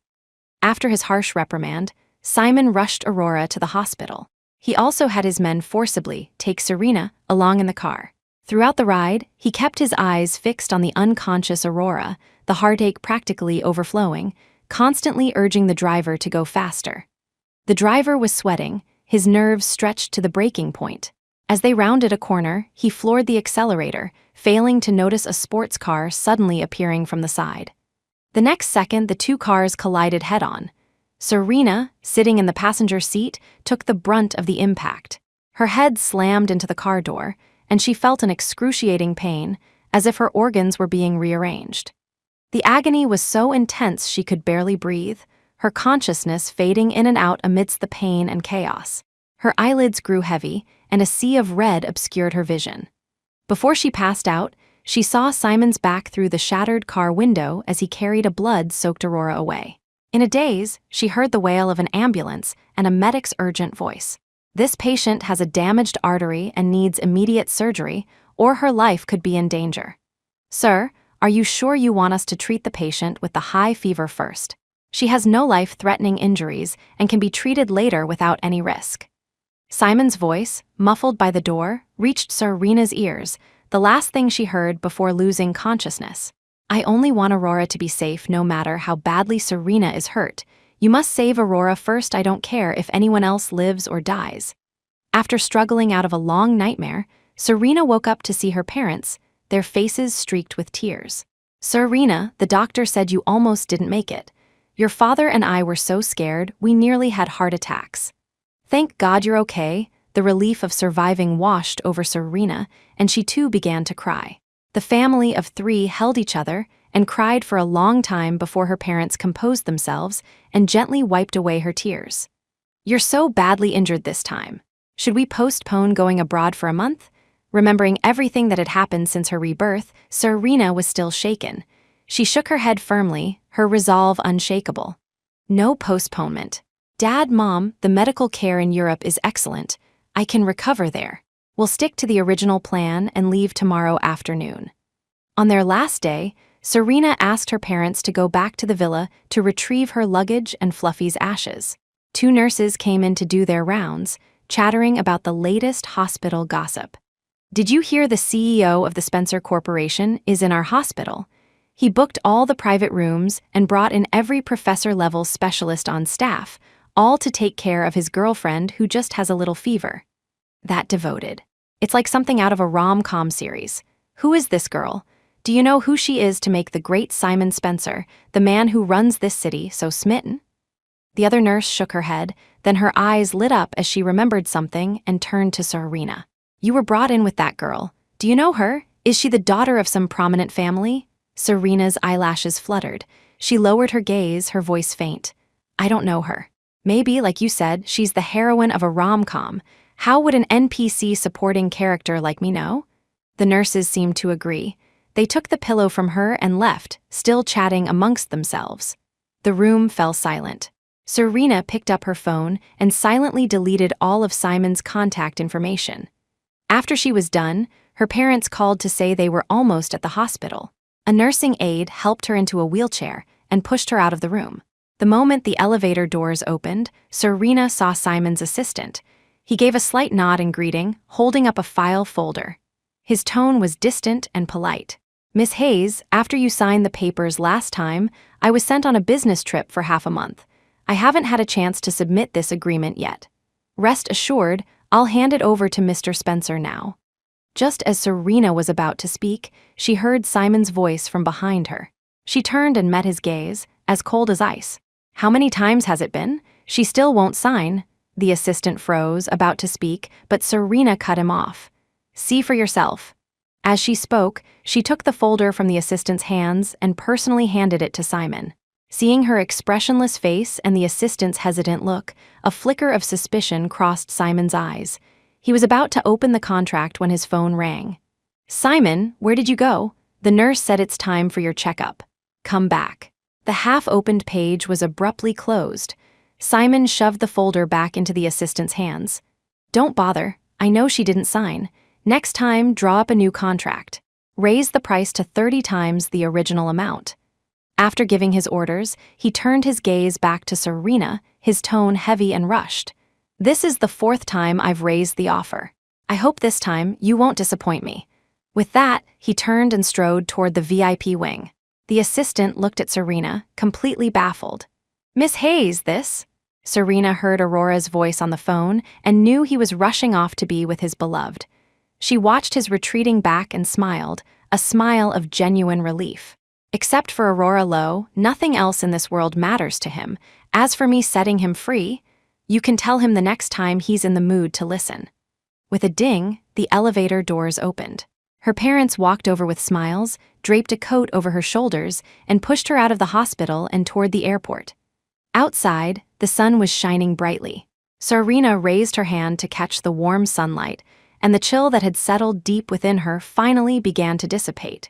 After his harsh reprimand, Simon rushed Aurora to the hospital. He also had his men forcibly take Serena along in the car. Throughout the ride, he kept his eyes fixed on the unconscious Aurora, the heartache practically overflowing, constantly urging the driver to go faster. The driver was sweating, his nerves stretched to the breaking point. As they rounded a corner, he floored the accelerator, failing to notice a sports car suddenly appearing from the side. The next second, the two cars collided head-on. Serena, sitting in the passenger seat, took the brunt of the impact. Her head slammed into the car door, and she felt an excruciating pain, as if her organs were being rearranged. The agony was so intense she could barely breathe, her consciousness fading in and out amidst the pain and chaos. Her eyelids grew heavy, and a sea of red obscured her vision. Before she passed out, she saw Simon's back through the shattered car window as he carried a blood-soaked Aurora away. In a daze, she heard the wail of an ambulance and a medic's urgent voice. "This patient has a damaged artery and needs immediate surgery, or her life could be in danger. Sir, are you sure you want us to treat the patient with the high fever first? She has no life-threatening injuries and can be treated later without any risk." Simon's voice, muffled by the door, reached Serena's ears, the last thing she heard before losing consciousness. "I only want Aurora to be safe no matter how badly Serena is hurt. You must save Aurora first. I don't care if anyone else lives or dies." After struggling out of a long nightmare, Serena woke up to see her parents, their faces streaked with tears. "Serena, the doctor said you almost didn't make it. Your father and I were so scared, we nearly had heart attacks." "Thank God you're okay." The relief of surviving washed over Serena, and she too began to cry. The family of three held each other and cried for a long time before her parents composed themselves and gently wiped away her tears. "You're so badly injured this time. Should we postpone going abroad for a month?" Remembering everything that had happened since her rebirth, Serena was still shaken. She shook her head firmly, her resolve unshakable. "No postponement. Dad, Mom, the medical care in Europe is excellent. I can recover there. We'll stick to the original plan and leave tomorrow afternoon." On their last day, Serena asked her parents to go back to the villa to retrieve her luggage and Fluffy's ashes. Two nurses came in to do their rounds, chattering about the latest hospital gossip. "Did you hear the CEO of the Spencer Corporation is in our hospital? He booked all the private rooms and brought in every professor-level specialist on staff, all to take care of his girlfriend who just has a little fever." That devoted. It's like something out of a rom-com series. Who is this girl? Do you know who she is to make the great Simon Spencer, the man who runs this city, so smitten? The other nurse shook her head, then her eyes lit up as she remembered something and turned to Serena. "You were brought in with that girl. Do you know her? Is she the daughter of some prominent family?" Serena's eyelashes fluttered. She lowered her gaze, her voice faint. "I don't know her. Maybe, like you said, she's the heroine of a rom-com. How would an NPC supporting character like me know?" The nurses seemed to agree. They took the pillow from her and left, still chatting amongst themselves. The room fell silent. Serena picked up her phone and silently deleted all of Simon's contact information. After she was done, her parents called to say they were almost at the hospital. A nursing aide helped her into a wheelchair and pushed her out of the room. The moment the elevator doors opened, Serena saw Simon's assistant. He gave a slight nod in greeting, holding up a file folder. His tone was distant and polite. "Miss Hayes, after you signed the papers last time, I was sent on a business trip for half a month. I haven't had a chance to submit this agreement yet. Rest assured, I'll hand it over to Mr. Spencer now." Just as Serena was about to speak, she heard Simon's voice from behind her. She turned and met his gaze, as cold as ice. "How many times has it been? She still won't sign." The assistant froze, about to speak, but Serena cut him off. "See for yourself." As she spoke, she took the folder from the assistant's hands and personally handed it to Simon. Seeing her expressionless face and the assistant's hesitant look, a flicker of suspicion crossed Simon's eyes. He was about to open the contract when his phone rang. "Simon, where did you go? The nurse said it's time for your checkup. Come back." The half-opened page was abruptly closed. Simon shoved the folder back into the assistant's hands. "Don't bother. I know she didn't sign. Next time, draw up a new contract. Raise the price to 30 times the original amount." After giving his orders, he turned his gaze back to Serena, his tone heavy and rushed. "This is the 4th time I've raised the offer. I hope this time you won't disappoint me." With that, he turned and strode toward the VIP wing. The assistant looked at Serena, completely baffled. "Miss Hayes, this?" Serena heard Aurora's voice on the phone and knew he was rushing off to be with his beloved. She watched his retreating back and smiled, a smile of genuine relief. "Except for Aurora Lowe, nothing else in this world matters to him. As for me setting him free, you can tell him the next time he's in the mood to listen." With a ding, the elevator doors opened. Her parents walked over with smiles, draped a coat over her shoulders, and pushed her out of the hospital and toward the airport. Outside, the sun was shining brightly. Serena raised her hand to catch the warm sunlight, and the chill that had settled deep within her finally began to dissipate.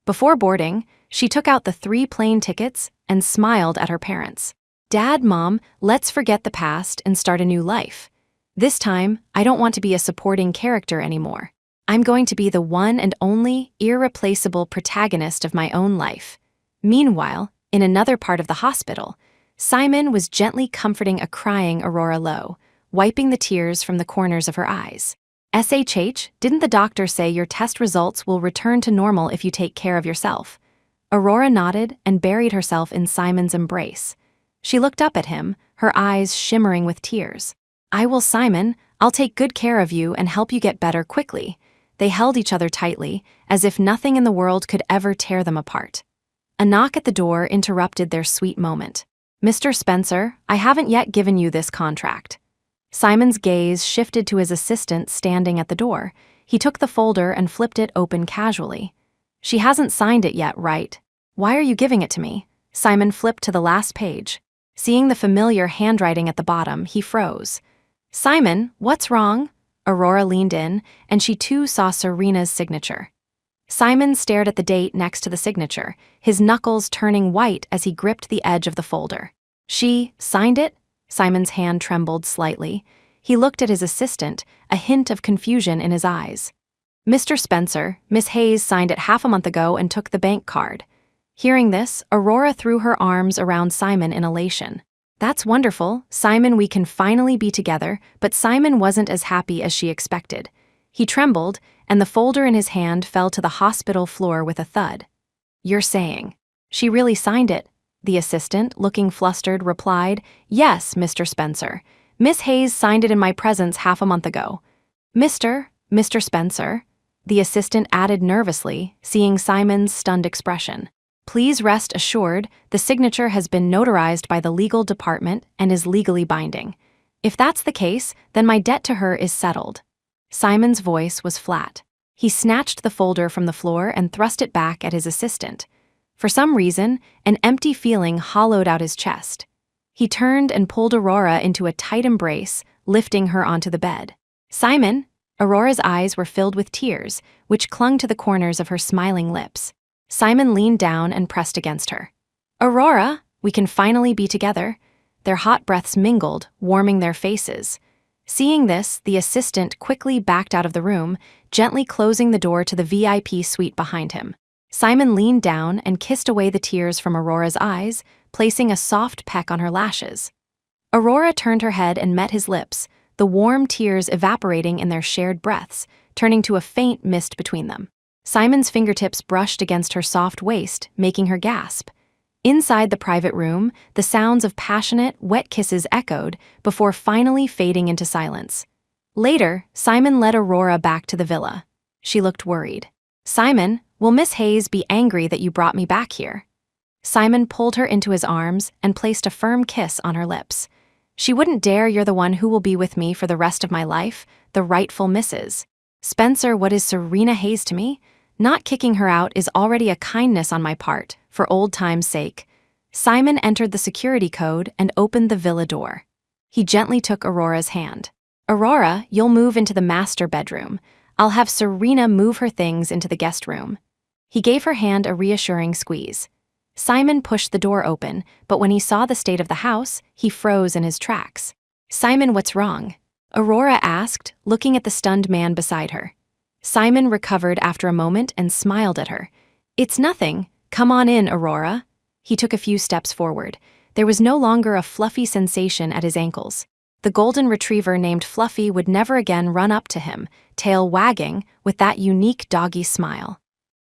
Before boarding, she took out the 3 plane tickets and smiled at her parents. "Dad, Mom, let's forget the past and start a new life. This time, I don't want to be a supporting character anymore. I'm going to be the one and only, irreplaceable protagonist of my own life." Meanwhile, in another part of the hospital, Simon was gently comforting a crying Aurora Lowe, wiping the tears from the corners of her eyes. "SHH, didn't the doctor say your test results will return to normal if you take care of yourself?" Aurora nodded and buried herself in Simon's embrace. She looked up at him, her eyes shimmering with tears. "I will, Simon. I'll take good care of you and help you get better quickly." They held each other tightly, as if nothing in the world could ever tear them apart. A knock at the door interrupted their sweet moment. "Mr. Spencer, I haven't yet given you this contract." Simon's gaze shifted to his assistant standing at the door. He took the folder and flipped it open casually. "She hasn't signed it yet, right? Why are you giving it to me?" Simon flipped to the last page. Seeing the familiar handwriting at the bottom, he froze. "Simon, what's wrong?" Aurora leaned in, and she too saw Serena's signature. Simon stared at the date next to the signature, his knuckles turning white as he gripped the edge of the folder. "She signed it?" Simon's hand trembled slightly. He looked at his assistant, a hint of confusion in his eyes. "Mr. Spencer, Miss Hayes signed it half a month ago and took the bank card." Hearing this, Aurora threw her arms around Simon in elation. "That's wonderful, Simon, we can finally be together," but Simon wasn't as happy as she expected. He trembled, and the folder in his hand fell to the hospital floor with a thud. "You're saying she really signed it?" The assistant, looking flustered, replied, "Yes, Mr. Spencer. Miss Hayes signed it in my presence half a month ago." Mr. Spencer?" The assistant added nervously, seeing Simon's stunned expression. "Please rest assured, the signature has been notarized by the legal department and is legally binding. If that's the case, then my debt to her is settled." Simon's voice was flat. He snatched the folder from the floor and thrust it back at his assistant. For some reason, an empty feeling hollowed out his chest. He turned and pulled Aurora into a tight embrace, lifting her onto the bed. "Simon?" Aurora's eyes were filled with tears, which clung to the corners of her smiling lips. Simon leaned down and pressed against her. "Aurora, we can finally be together." Their hot breaths mingled, warming their faces. Seeing this, the assistant quickly backed out of the room, gently closing the door to the VIP suite behind him. Simon leaned down and kissed away the tears from Aurora's eyes, placing a soft peck on her lashes. Aurora turned her head and met his lips, the warm tears evaporating in their shared breaths, turning to a faint mist between them. Simon's fingertips brushed against her soft waist, making her gasp. Inside the private room, the sounds of passionate, wet kisses echoed before finally fading into silence. Later, Simon led Aurora back to the villa. She looked worried. "Simon, will Miss Hayes be angry that you brought me back here?" Simon pulled her into his arms and placed a firm kiss on her lips. "She wouldn't dare. You're the one who will be with me for the rest of my life, the rightful Mrs. Spencer. What is Serena Hayes to me? Not kicking her out is already a kindness on my part, for old time's sake." Simon entered the security code and opened the villa door. He gently took Aurora's hand. "Aurora, you'll move into the master bedroom. I'll have Serena move her things into the guest room." He gave her hand a reassuring squeeze. Simon pushed the door open, but when he saw the state of the house, he froze in his tracks. "Simon, what's wrong?" Aurora asked, looking at the stunned man beside her. Simon recovered after a moment and smiled at her. "It's nothing. Come on in, Aurora." He took a few steps forward. There was no longer a fluffy sensation at his ankles. The golden retriever named Fluffy would never again run up to him, tail wagging, with that unique doggy smile.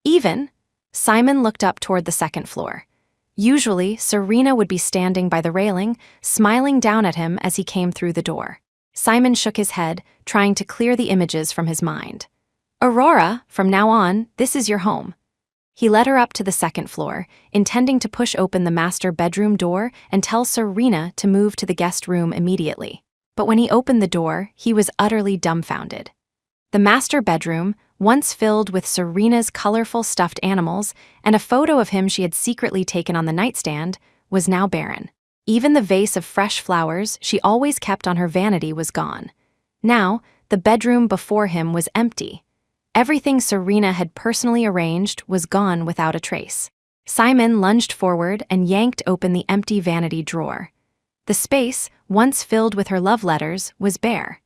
"Even?" Simon looked up toward the second floor. Usually, Serena would be standing by the railing, smiling down at him as he came through the door. Simon shook his head, trying to clear the images from his mind. "Aurora, from now on, this is your home." He led her up to the second floor, intending to push open the master bedroom door and tell Serena to move to the guest room immediately. But when he opened the door, he was utterly dumbfounded. The master bedroom, once filled with Serena's colorful stuffed animals and a photo of him she had secretly taken on the nightstand, was now barren. Even the vase of fresh flowers she always kept on her vanity was gone. Now, the bedroom before him was empty. Everything Serena had personally arranged was gone without a trace. Simon lunged forward and yanked open the empty vanity drawer. The space, once filled with her love letters, was bare.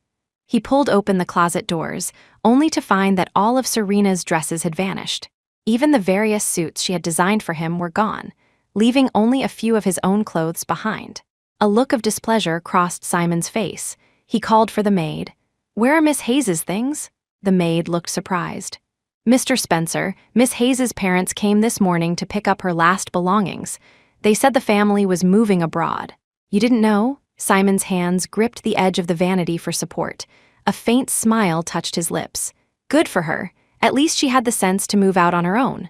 He pulled open the closet doors, only to find that all of Serena's dresses had vanished. Even the various suits she had designed for him were gone, leaving only a few of his own clothes behind. A look of displeasure crossed Simon's face. He called for the maid. "Where are Miss Hayes's things?" The maid looked surprised. "Mr. Spencer, Miss Hayes's parents came this morning to pick up her last belongings. They said the family was moving abroad." "You didn't know?" Simon's hands gripped the edge of the vanity for support. A faint smile touched his lips. "Good for her. At least she had the sense to move out on her own."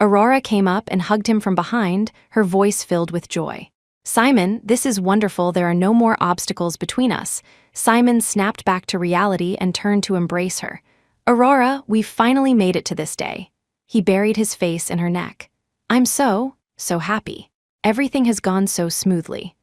Aurora came up and hugged him from behind, her voice filled with joy. "Simon, this is wonderful. There are no more obstacles between us." Simon snapped back to reality and turned to embrace her. "Aurora, we've finally made it to this day." He buried his face in her neck. "I'm so happy. Everything has gone so smoothly."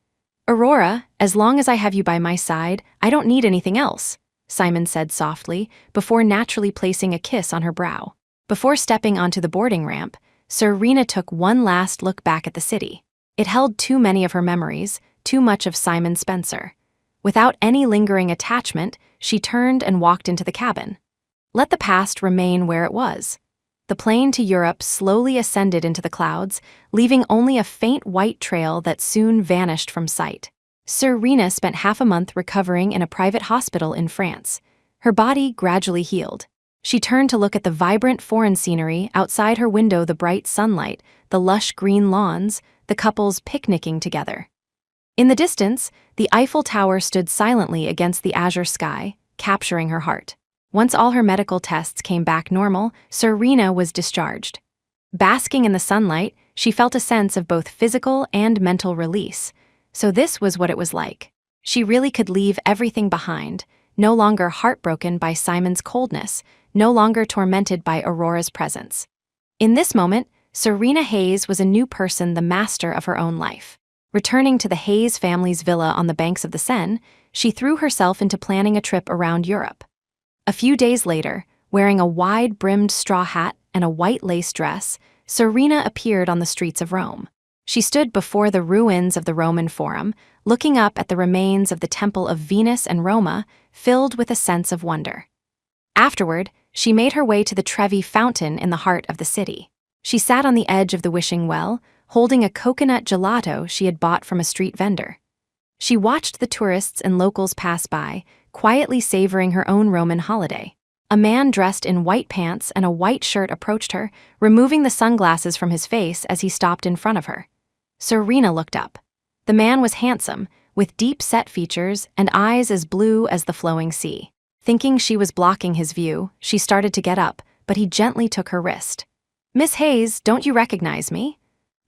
"Aurora, as long as I have you by my side, I don't need anything else," Simon said softly, before naturally placing a kiss on her brow. Before stepping onto the boarding ramp, Serena took one last look back at the city. It held too many of her memories, too much of Simon Spencer. Without any lingering attachment, she turned and walked into the cabin. Let the past remain where it was. The plane to Europe slowly ascended into the clouds, leaving only a faint white trail that soon vanished from sight. Serena spent half a month recovering in a private hospital in France. Her body gradually healed. She turned to look at the vibrant foreign scenery outside her window, the bright sunlight, the lush green lawns, the couples picnicking together. In the distance, the Eiffel Tower stood silently against the azure sky, capturing her heart. Once all her medical tests came back normal, Serena was discharged. Basking in the sunlight, she felt a sense of both physical and mental release. So this was what it was like. She really could leave everything behind, no longer heartbroken by Simon's coldness, no longer tormented by Aurora's presence. In this moment, Serena Hayes was a new person, the master of her own life. Returning to the Hayes family's villa on the banks of the Seine, she threw herself into planning a trip around Europe. A few days later, wearing a wide-brimmed straw hat and a white lace dress, Serena appeared on the streets of Rome. She stood before the ruins of the Roman Forum, looking up at the remains of the Temple of Venus and Roma, filled with a sense of wonder. Afterward, she made her way to the Trevi Fountain in the heart of the city. She sat on the edge of the wishing well, holding a coconut gelato she had bought from a street vendor. She watched the tourists and locals pass by, quietly savoring her own Roman holiday. A man dressed in white pants and a white shirt approached her, removing the sunglasses from his face as he stopped in front of her. Serena looked up. The man was handsome, with deep-set features and eyes as blue as the flowing sea. Thinking she was blocking his view, she started to get up, but he gently took her wrist. "Miss Hayes, don't you recognize me?"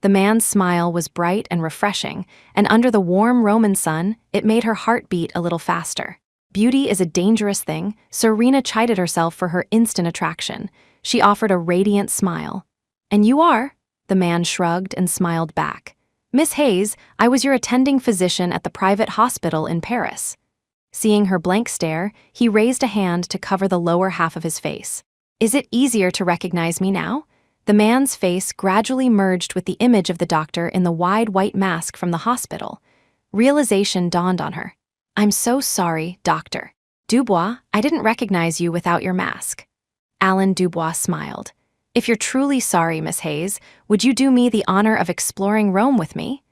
The man's smile was bright and refreshing, and under the warm Roman sun, it made her heart beat a little faster. Beauty is a dangerous thing. Serena chided herself for her instant attraction. She offered a radiant smile. "And you are?" The man shrugged and smiled back. "Miss Hayes, I was your attending physician at the private hospital in Paris." Seeing her blank stare, he raised a hand to cover the lower half of his face. "Is it easier to recognize me now?" The man's face gradually merged with the image of the doctor in the wide white mask from the hospital. Realization dawned on her. "I'm so sorry, Dr. Dubois, I didn't recognize you without your mask." Alan Dubois smiled. "If you're truly sorry, Miss Hayes, would you do me the honor of exploring Rome with me?"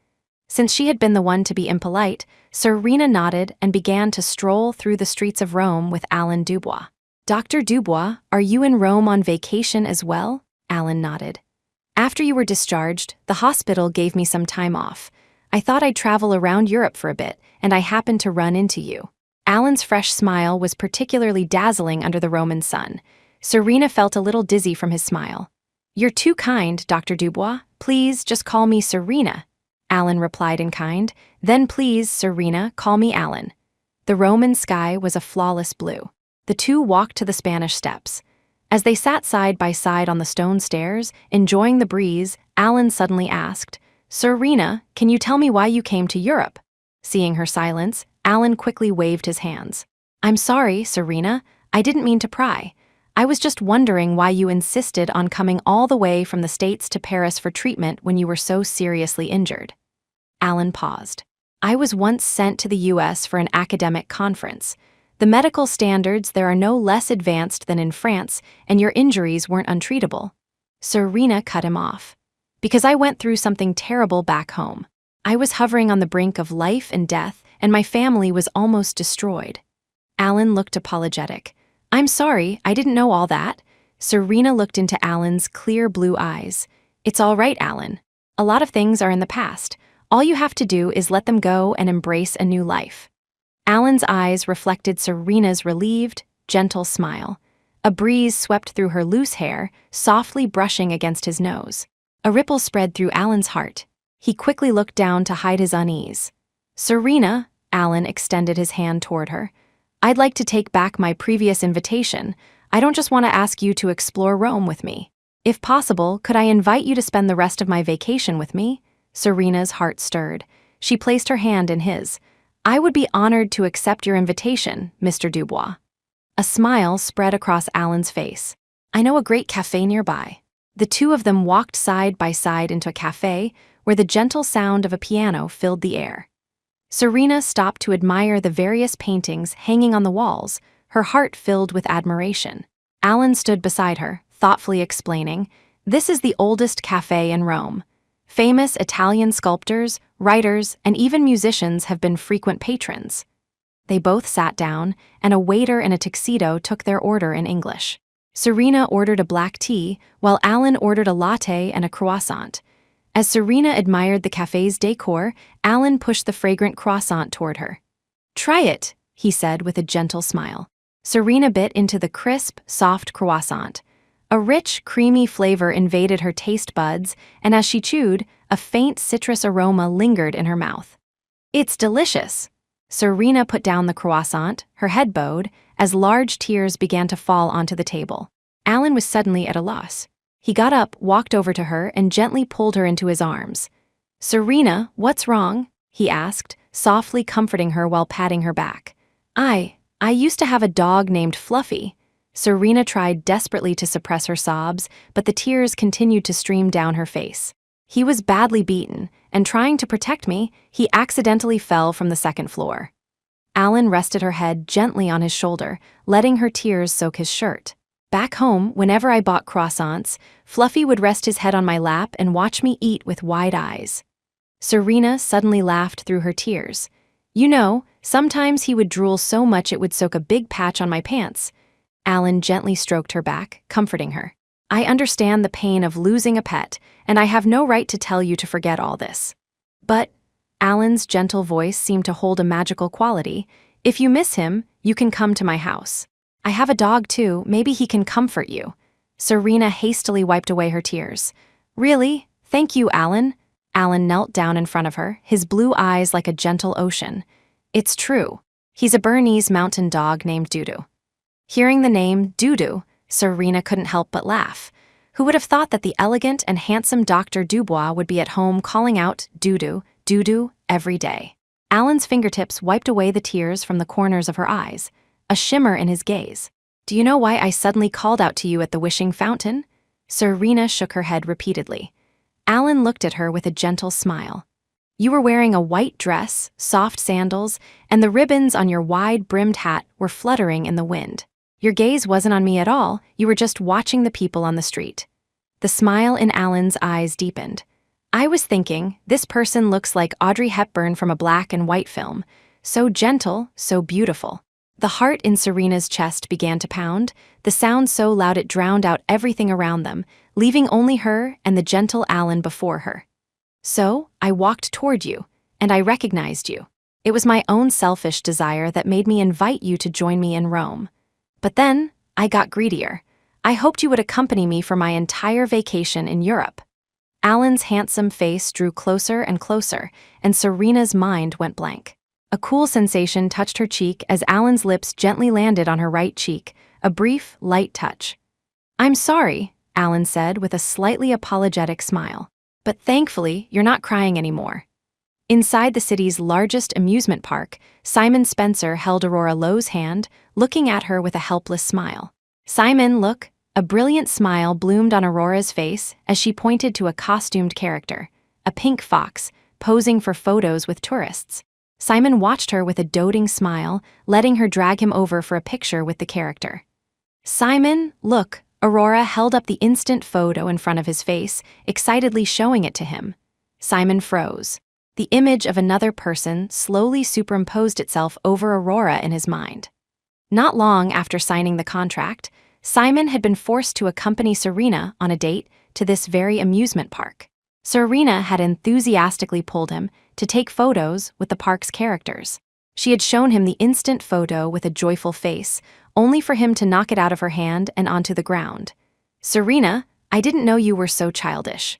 Since she had been the one to be impolite, Serena nodded and began to stroll through the streets of Rome with Alan Dubois. "Dr. Dubois, are you in Rome on vacation as well?" Alan nodded. "After you were discharged, the hospital gave me some time off. I thought I'd travel around Europe for a bit, and I happened to run into you." Alan's fresh smile was particularly dazzling under the Roman sun. Serena felt a little dizzy from his smile. "You're too kind, Dr. Dubois. Please just call me Serena." Alan replied in kind. "Then please, Serena, call me Alan." The Roman sky was a flawless blue. The two walked to the Spanish Steps. As they sat side by side on the stone stairs, enjoying the breeze, Alan suddenly asked, "Serena, can you tell me why you came to Europe?" Seeing her silence, Alan quickly waved his hands. "I'm sorry, Serena. I didn't mean to pry. I was just wondering why you insisted on coming all the way from the States to Paris for treatment when you were so seriously injured." Alan paused. "I was once sent to the US for an academic conference. The medical standards there are no less advanced than in France, and your injuries weren't untreatable." Serena cut him off. "Because I went through something terrible back home. I was hovering on the brink of life and death, and my family was almost destroyed." Alan looked apologetic. "I'm sorry, I didn't know all that." Serena looked into Alan's clear blue eyes. "It's all right, Alan. A lot of things are in the past. All you have to do is let them go and embrace a new life." Alan's eyes reflected Serena's relieved, gentle smile. A breeze swept through her loose hair, softly brushing against his nose. A ripple spread through Alan's heart. He quickly looked down to hide his unease. "Serena," Alan extended his hand toward her, "I'd like to take back my previous invitation. I don't just want to ask you to explore Rome with me. If possible, could I invite you to spend the rest of my vacation with me?" Serena's heart stirred. She placed her hand in his. "I would be honored to accept your invitation, Mr. Dubois." A smile spread across Alan's face. "I know a great cafe nearby." The two of them walked side by side into a cafe where the gentle sound of a piano filled the air. Serena stopped to admire the various paintings hanging on the walls, her heart filled with admiration. Alan stood beside her, thoughtfully explaining, "This is the oldest cafe in Rome. Famous Italian sculptors, writers, and even musicians have been frequent patrons." They both sat down, and a waiter in a tuxedo took their order in English. Serena ordered a black tea, while Alan ordered a latte and a croissant. As Serena admired the cafe's decor, Alan pushed the fragrant croissant toward her. "Try it," he said with a gentle smile. Serena bit into the crisp, soft croissant. A rich, creamy flavor invaded her taste buds, and as she chewed, a faint citrus aroma lingered in her mouth. "It's delicious." Serena put down the croissant, her head bowed, as large tears began to fall onto the table. Alan was suddenly at a loss. He got up, walked over to her, and gently pulled her into his arms. "Serena, what's wrong?" he asked, softly comforting her while patting her back. I used to have a dog named Fluffy." Serena tried desperately to suppress her sobs, but the tears continued to stream down her face. "He was badly beaten, and trying to protect me, he accidentally fell from the second floor." Alan rested her head gently on his shoulder, letting her tears soak his shirt. Back home, whenever I bought croissants, Fluffy would rest his head on my lap and watch me eat with wide eyes. Serena suddenly laughed through her tears. You know, sometimes he would drool so much it would soak a big patch on my pants. Alan gently stroked her back, comforting her. I understand the pain of losing a pet, and I have no right to tell you to forget all this. But, Alan's gentle voice seemed to hold a magical quality. If you miss him, you can come to my house. I have a dog too, maybe he can comfort you. Serena hastily wiped away her tears. Really? Thank you, Alan. Alan knelt down in front of her, his blue eyes like a gentle ocean. It's true. He's a Bernese mountain dog named Dudu. Hearing the name Dudu, Serena couldn't help but laugh. Who would have thought that the elegant and handsome Dr. Dubois would be at home calling out Dudu, Dudu every day? Alan's fingertips wiped away the tears from the corners of her eyes, a shimmer in his gaze. Do you know why I suddenly called out to you at the wishing fountain? Serena shook her head repeatedly. Alan looked at her with a gentle smile. You were wearing a white dress, soft sandals, and the ribbons on your wide-brimmed hat were fluttering in the wind. Your gaze wasn't on me at all, you were just watching the people on the street. The smile in Alan's eyes deepened. I was thinking, this person looks like Audrey Hepburn from a black and white film. So gentle, so beautiful. The heart in Serena's chest began to pound, the sound so loud it drowned out everything around them, leaving only her and the gentle Alan before her. So, I walked toward you, and I recognized you. It was my own selfish desire that made me invite you to join me in Rome. But then, I got greedier. I hoped you would accompany me for my entire vacation in Europe. Alan's handsome face drew closer and closer, and Serena's mind went blank. A cool sensation touched her cheek as Alan's lips gently landed on her right cheek, a brief, light touch. I'm sorry, Alan said with a slightly apologetic smile. But thankfully, you're not crying anymore. Inside the city's largest amusement park, Simon Spencer held Aurora Lowe's hand, looking at her with a helpless smile. Simon, look. A brilliant smile bloomed on Aurora's face as she pointed to a costumed character, a pink fox, posing for photos with tourists. Simon watched her with a doting smile, letting her drag him over for a picture with the character. Simon, look. Aurora held up the instant photo in front of his face, excitedly showing it to him. Simon froze. The image of another person slowly superimposed itself over Aurora in his mind. Not long after signing the contract, Simon had been forced to accompany Serena on a date to this very amusement park. Serena had enthusiastically pulled him to take photos with the park's characters. She had shown him the instant photo with a joyful face, only for him to knock it out of her hand and onto the ground. Serena, I didn't know you were so childish.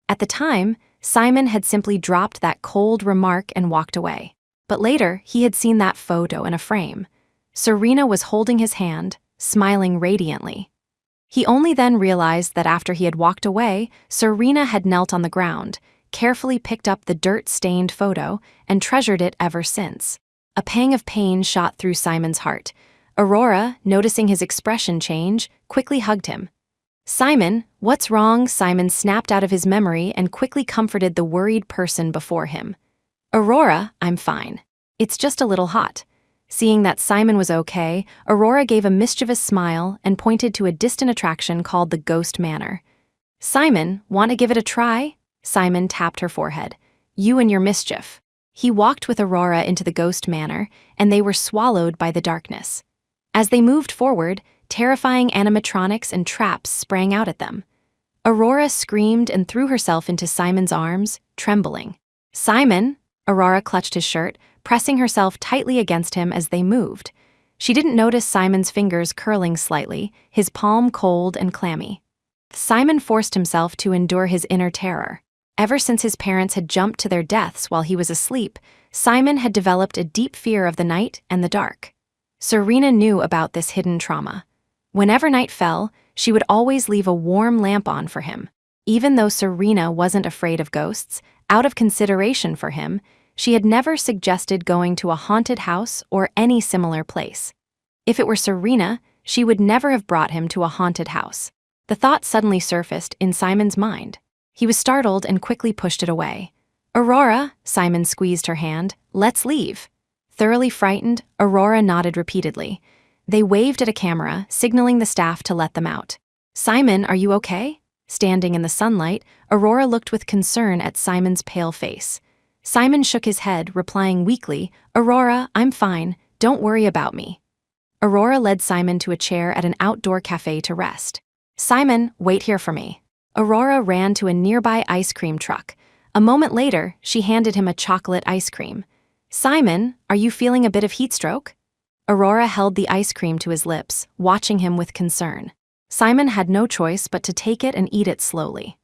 At the time, Simon had simply dropped that cold remark and walked away. But later, he had seen that photo in a frame. Serena was holding his hand, smiling radiantly. He only then realized that after he had walked away, Serena had knelt on the ground, carefully picked up the dirt-stained photo, and treasured it ever since. A pang of pain shot through Simon's heart. Aurora, noticing his expression change, quickly hugged him. Simon, what's wrong? Simon snapped out of his memory and quickly comforted the worried person before him. Aurora, I'm fine. It's just a little hot. Seeing that Simon was okay, Aurora gave a mischievous smile and pointed to a distant attraction called the Ghost Manor. Simon, want to give it a try? Simon tapped her forehead. You and your mischief. He walked with Aurora into the Ghost Manor, and they were swallowed by the darkness. As they moved forward, terrifying animatronics and traps sprang out at them. Aurora screamed and threw herself into Simon's arms, trembling. Simon! Aurora clutched his shirt, pressing herself tightly against him as they moved. She didn't notice Simon's fingers curling slightly, his palm cold and clammy. Simon forced himself to endure his inner terror. Ever since his parents had jumped to their deaths while he was asleep, Simon had developed a deep fear of the night and the dark. Serena knew about this hidden trauma. Whenever night fell, she would always leave a warm lamp on for him. Even though Serena wasn't afraid of ghosts, out of consideration for him, she had never suggested going to a haunted house or any similar place. If it were Serena, she would never have brought him to a haunted house. The thought suddenly surfaced in Simon's mind. He was startled and quickly pushed it away. Aurora, Simon squeezed her hand, let's leave. Thoroughly frightened, Aurora nodded repeatedly. They waved at a camera, signaling the staff to let them out. "Simon, are you okay?" Standing in the sunlight, Aurora looked with concern at Simon's pale face. Simon shook his head, replying weakly, "Aurora, I'm fine. Don't worry about me." Aurora led Simon to a chair at an outdoor cafe to rest. "Simon, wait here for me." Aurora ran to a nearby ice cream truck. A moment later, she handed him a chocolate ice cream. "Simon, are you feeling a bit of heat stroke?" Aurora held the ice cream to his lips, watching him with concern. Simon had no choice but to take it and eat it slowly.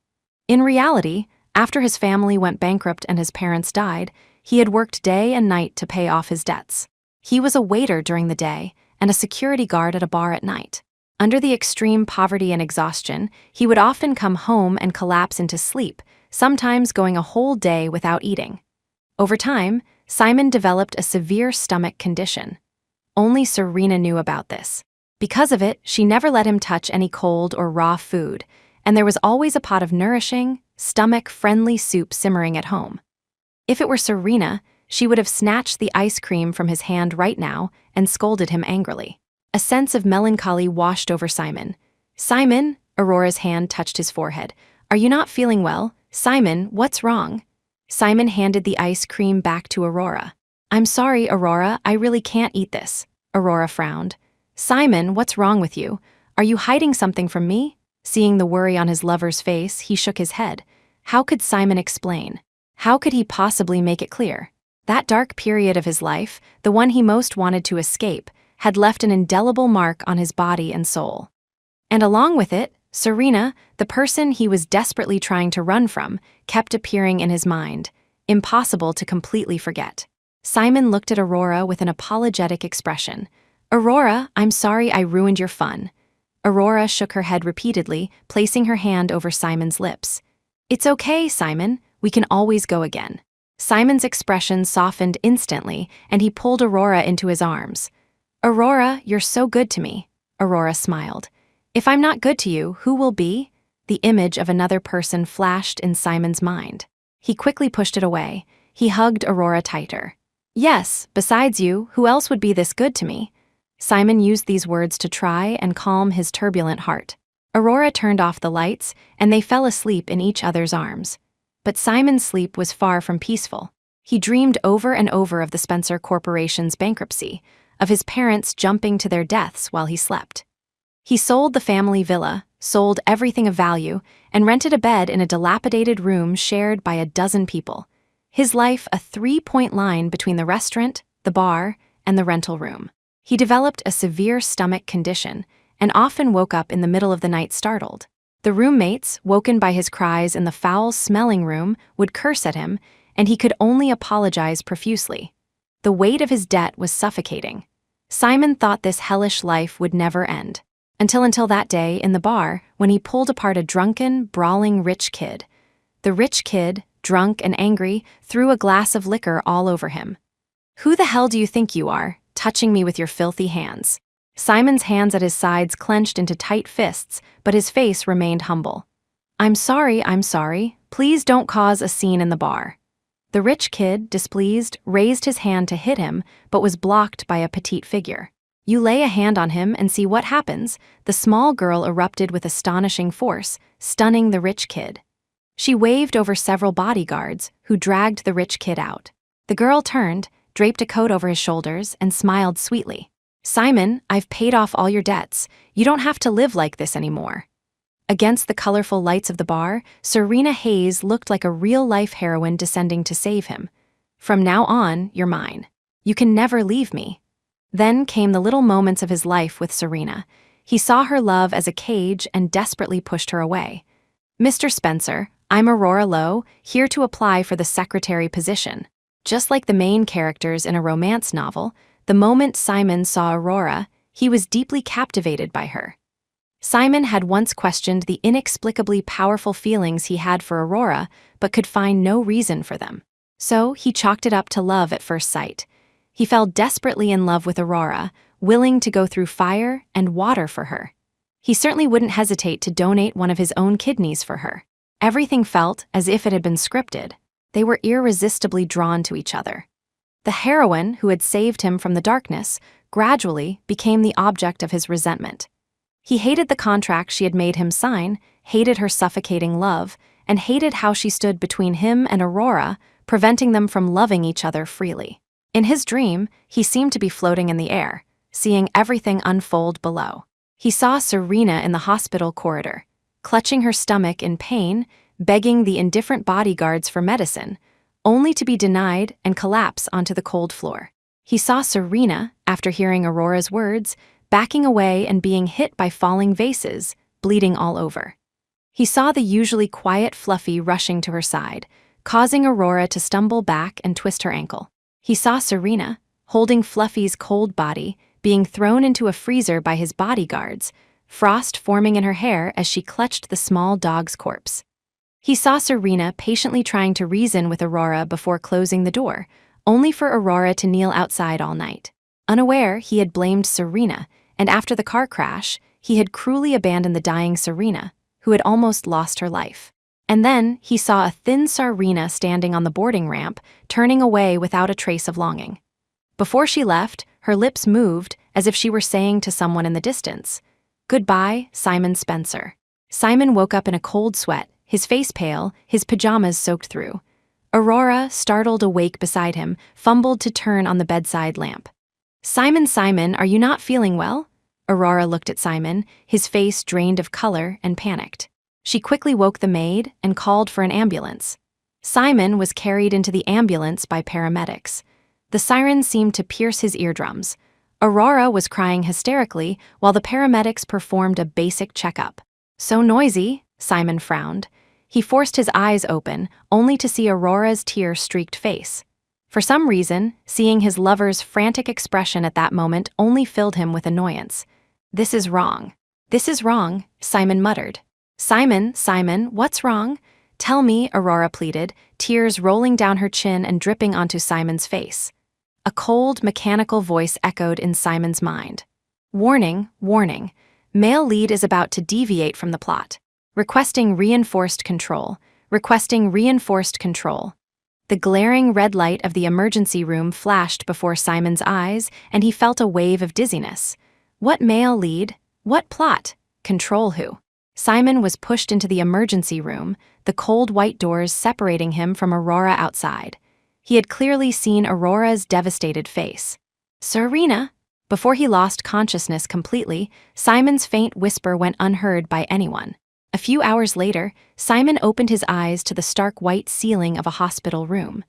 In reality, after his family went bankrupt and his parents died, he had worked day and night to pay off his debts. He was a waiter during the day and a security guard at a bar at night. Under the extreme poverty and exhaustion, he would often come home and collapse into sleep, sometimes going a whole day without eating. Over time, Simon developed a severe stomach condition. Only Serena knew about this. Because of it, she never let him touch any cold or raw food, and there was always a pot of nourishing, stomach-friendly soup simmering at home. If it were Serena, she would have snatched the ice cream from his hand right now and scolded him angrily. A sense of melancholy washed over Simon. "Simon," Aurora's hand touched his forehead. "Are you not feeling well? Simon, what's wrong?" Simon handed the ice cream back to Aurora. "I'm sorry, Aurora, I really can't eat this." Aurora frowned. "Simon, what's wrong with you? Are you hiding something from me?" Seeing the worry on his lover's face, he shook his head. How could Simon explain? How could he possibly make it clear? That dark period of his life, the one he most wanted to escape, had left an indelible mark on his body and soul. And along with it, Serena, the person he was desperately trying to run from, kept appearing in his mind, impossible to completely forget. Simon looked at Aurora with an apologetic expression. "Aurora, I'm sorry I ruined your fun." Aurora shook her head repeatedly, placing her hand over Simon's lips. "It's okay, Simon. We can always go again." Simon's expression softened instantly, and he pulled Aurora into his arms. "Aurora, you're so good to me." Aurora smiled. "If I'm not good to you, who will be?" The image of another person flashed in Simon's mind. He quickly pushed it away. He hugged Aurora tighter. "Yes, besides you, who else would be this good to me?" Simon used these words to try and calm his turbulent heart. Aurora turned off the lights, and they fell asleep in each other's arms. But Simon's sleep was far from peaceful. He dreamed over and over of the Spencer Corporation's bankruptcy, of his parents jumping to their deaths while he slept. He sold the family villa, sold everything of value, and rented a bed in a dilapidated room shared by a dozen people. His life a three-point line between the restaurant, the bar, and the rental room. He developed a severe stomach condition and often woke up in the middle of the night startled. The roommates, woken by his cries in the foul-smelling room, would curse at him, and he could only apologize profusely. The weight of his debt was suffocating. Simon thought this hellish life would never end. Until that day in the bar when he pulled apart a drunken, brawling rich kid. The rich kid, drunk and angry, threw a glass of liquor all over him. "Who the hell do you think you are, touching me with your filthy hands?" Simon's hands at his sides clenched into tight fists, but his face remained humble. I'm sorry, please don't cause a scene in the bar." The rich kid, displeased, raised his hand to hit him, but was blocked by a petite figure. "You lay a hand on him and see what happens," the small girl erupted with astonishing force, stunning the rich kid. She waved over several bodyguards, who dragged the rich kid out. The girl turned, draped a coat over his shoulders, and smiled sweetly. "Simon, I've paid off all your debts. You don't have to live like this anymore." Against the colorful lights of the bar, Serena Hayes looked like a real-life heroine descending to save him. "From now on, you're mine. You can never leave me." Then came the little moments of his life with Serena. He saw her love as a cage and desperately pushed her away. "Mr. Spencer, I'm Aurora Lowe, here to apply for the secretary position." Just like the main characters in a romance novel, the moment Simon saw Aurora, he was deeply captivated by her. Simon had once questioned the inexplicably powerful feelings he had for Aurora, but could find no reason for them. So he chalked it up to love at first sight. He fell desperately in love with Aurora, willing to go through fire and water for her. He certainly wouldn't hesitate to donate one of his own kidneys for her. Everything felt as if it had been scripted. They were irresistibly drawn to each other. The heroine, who had saved him from the darkness, gradually became the object of his resentment. He hated the contract she had made him sign, hated her suffocating love, and hated how she stood between him and Aurora, preventing them from loving each other freely. In his dream, he seemed to be floating in the air, seeing everything unfold below. He saw Serena in the hospital corridor, clutching her stomach in pain, begging the indifferent bodyguards for medicine, only to be denied and collapse onto the cold floor. He saw Serena, after hearing Aurora's words, backing away and being hit by falling vases, bleeding all over. He saw the usually quiet Fluffy rushing to her side, causing Aurora to stumble back and twist her ankle. He saw Serena, holding Fluffy's cold body, being thrown into a freezer by his bodyguards, frost forming in her hair as she clutched the small dog's corpse. He saw Serena patiently trying to reason with Aurora before closing the door, only for Aurora to kneel outside all night. Unaware, he had blamed Serena, and after the car crash, he had cruelly abandoned the dying Serena, who had almost lost her life. And then he saw a thin Serena standing on the boarding ramp, turning away without a trace of longing. Before she left, her lips moved as if she were saying to someone in the distance, "Goodbye, Simon Spencer." Simon woke up in a cold sweat, his face pale, his pajamas soaked through. Aurora, startled awake beside him, fumbled to turn on the bedside lamp. "Simon, Simon, are you not feeling well?" Aurora looked at Simon, his face drained of color and panicked. She quickly woke the maid and called for an ambulance. Simon was carried into the ambulance by paramedics. The sirens seemed to pierce his eardrums. Aurora was crying hysterically while the paramedics performed a basic checkup. "So noisy," Simon frowned. He forced his eyes open, only to see Aurora's tear-streaked face. For some reason, seeing his lover's frantic expression at that moment only filled him with annoyance. "This is wrong. This is wrong," Simon muttered. "Simon, Simon, what's wrong? Tell me," Aurora pleaded, tears rolling down her chin and dripping onto Simon's face. A cold, mechanical voice echoed in Simon's mind. "Warning, warning. Male lead is about to deviate from the plot. Requesting reinforced control. Requesting reinforced control." The glaring red light of the emergency room flashed before Simon's eyes, and he felt a wave of dizziness. What male lead? What plot? Control who? Simon was pushed into the emergency room, the cold white doors separating him from Aurora outside. He had clearly seen Aurora's devastated face. "Serena?" Before he lost consciousness completely, Simon's faint whisper went unheard by anyone. A few hours later, Simon opened his eyes to the stark white ceiling of a hospital room.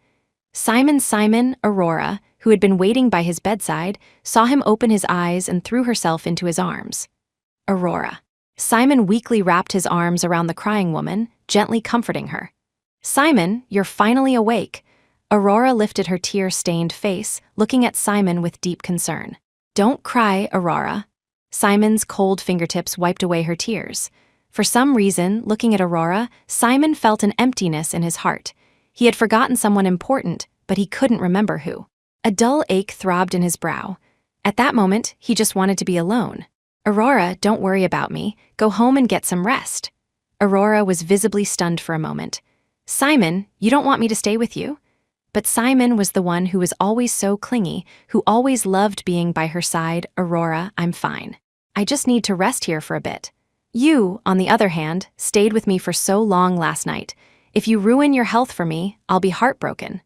Simon, Aurora, who had been waiting by his bedside, saw him open his eyes and threw herself into his arms. "Aurora." Simon weakly wrapped his arms around the crying woman, gently comforting her. "Simon, you're finally awake." Aurora lifted her tear-stained face, looking at Simon with deep concern. "Don't cry, Aurora." Simon's cold fingertips wiped away her tears. For some reason, looking at Aurora, Simon felt an emptiness in his heart. He had forgotten someone important, but he couldn't remember who. A dull ache throbbed in his brow. At that moment, he just wanted to be alone. "Aurora, don't worry about me. Go home and get some rest." Aurora was visibly stunned for a moment. "Simon, you don't want me to stay with you?" But Simon was the one who was always so clingy, who always loved being by her side. "Aurora, I'm fine. I just need to rest here for a bit. You, on the other hand, stayed with me for so long last night. If you ruin your health for me, I'll be heartbroken."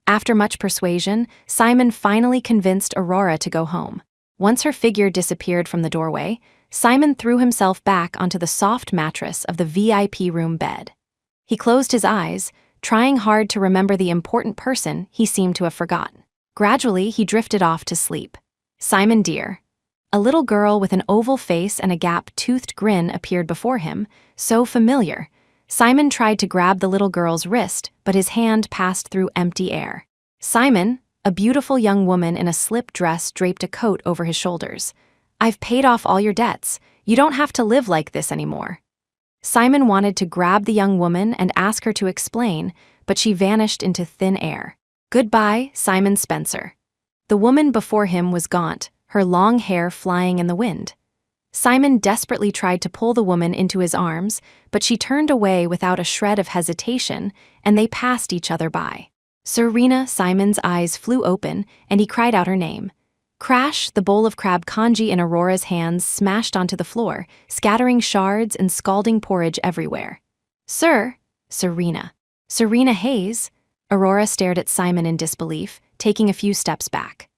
After much persuasion, Simon finally convinced Aurora to go home. Once her figure disappeared from the doorway, Simon threw himself back onto the soft mattress of the VIP room bed. He closed his eyes, trying hard to remember the important person he seemed to have forgotten. Gradually, he drifted off to sleep. "Simon, dear." A little girl with an oval face and a gap-toothed grin appeared before him, so familiar. Simon tried to grab the little girl's wrist, but his hand passed through empty air. "Simon," a beautiful young woman in a slip dress draped a coat over his shoulders. "I've paid off all your debts. You don't have to live like this anymore." Simon wanted to grab the young woman and ask her to explain, but she vanished into thin air. "Goodbye, Simon Spencer." The woman before him was gaunt, her long hair flying in the wind. Simon desperately tried to pull the woman into his arms, but she turned away without a shred of hesitation, and they passed each other by. Serena, Simon's eyes flew open, and he cried out her name. Crash, the bowl of crab congee in Aurora's hands smashed onto the floor, scattering shards and scalding porridge everywhere. Sir, Serena. Serena Hayes? Aurora stared at Simon in disbelief, taking a few steps back.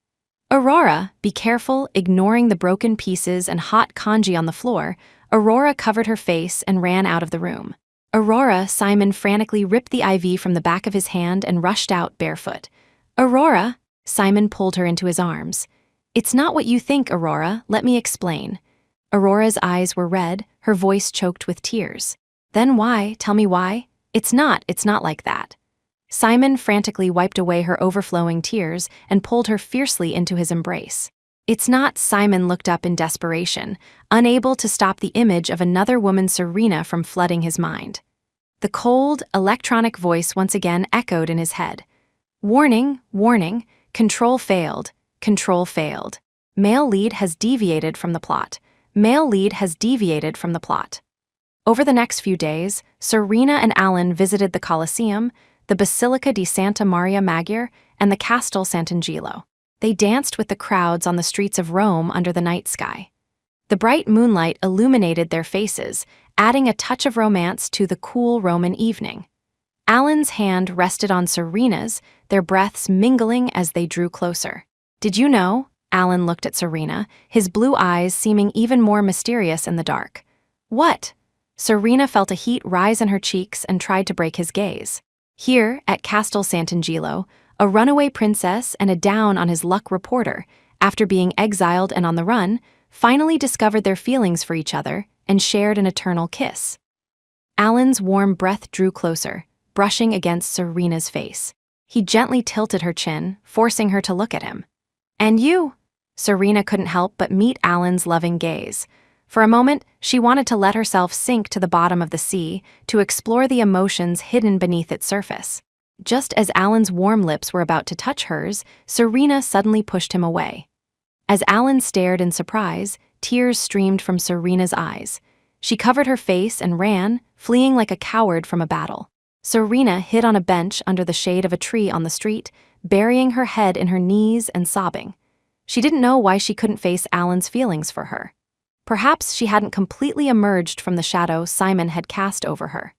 Aurora, be careful, ignoring the broken pieces and hot congee on the floor. Aurora covered her face and ran out of the room. Aurora, Simon frantically ripped the IV from the back of his hand and rushed out barefoot. Aurora, Simon pulled her into his arms. It's not what you think, Aurora, let me explain. Aurora's eyes were red, her voice choked with tears. Then why? Tell me why? It's not like that. Simon frantically wiped away her overflowing tears and pulled her fiercely into his embrace. It's not, Simon looked up in desperation, unable to stop the image of another woman, Serena, from flooding his mind. The cold, electronic voice once again echoed in his head. Warning, warning, control failed, control failed. Male lead has deviated from the plot. Male lead has deviated from the plot. Over the next few days, Serena and Alan visited the Colosseum, the Basilica di Santa Maria Maggiore, and the Castel Sant'Angelo. They danced with the crowds on the streets of Rome under the night sky. The bright moonlight illuminated their faces, adding a touch of romance to the cool Roman evening. Alan's hand rested on Serena's, their breaths mingling as they drew closer. Did you know? Alan looked at Serena, his blue eyes seeming even more mysterious in the dark. What? Serena felt a heat rise in her cheeks and tried to break his gaze. Here, at Castel Sant'Angelo, a runaway princess and a down-on-his-luck reporter, after being exiled and on the run, finally discovered their feelings for each other and shared an eternal kiss. Alan's warm breath drew closer, brushing against Serena's face. He gently tilted her chin, forcing her to look at him. And you? Serena couldn't help but meet Alan's loving gaze. For a moment, she wanted to let herself sink to the bottom of the sea to explore the emotions hidden beneath its surface. Just as Alan's warm lips were about to touch hers, Serena suddenly pushed him away. As Alan stared in surprise, tears streamed from Serena's eyes. She covered her face and ran, fleeing like a coward from a battle. Serena hid on a bench under the shade of a tree on the street, burying her head in her knees and sobbing. She didn't know why she couldn't face Alan's feelings for her. Perhaps she hadn't completely emerged from the shadow Simon had cast over her.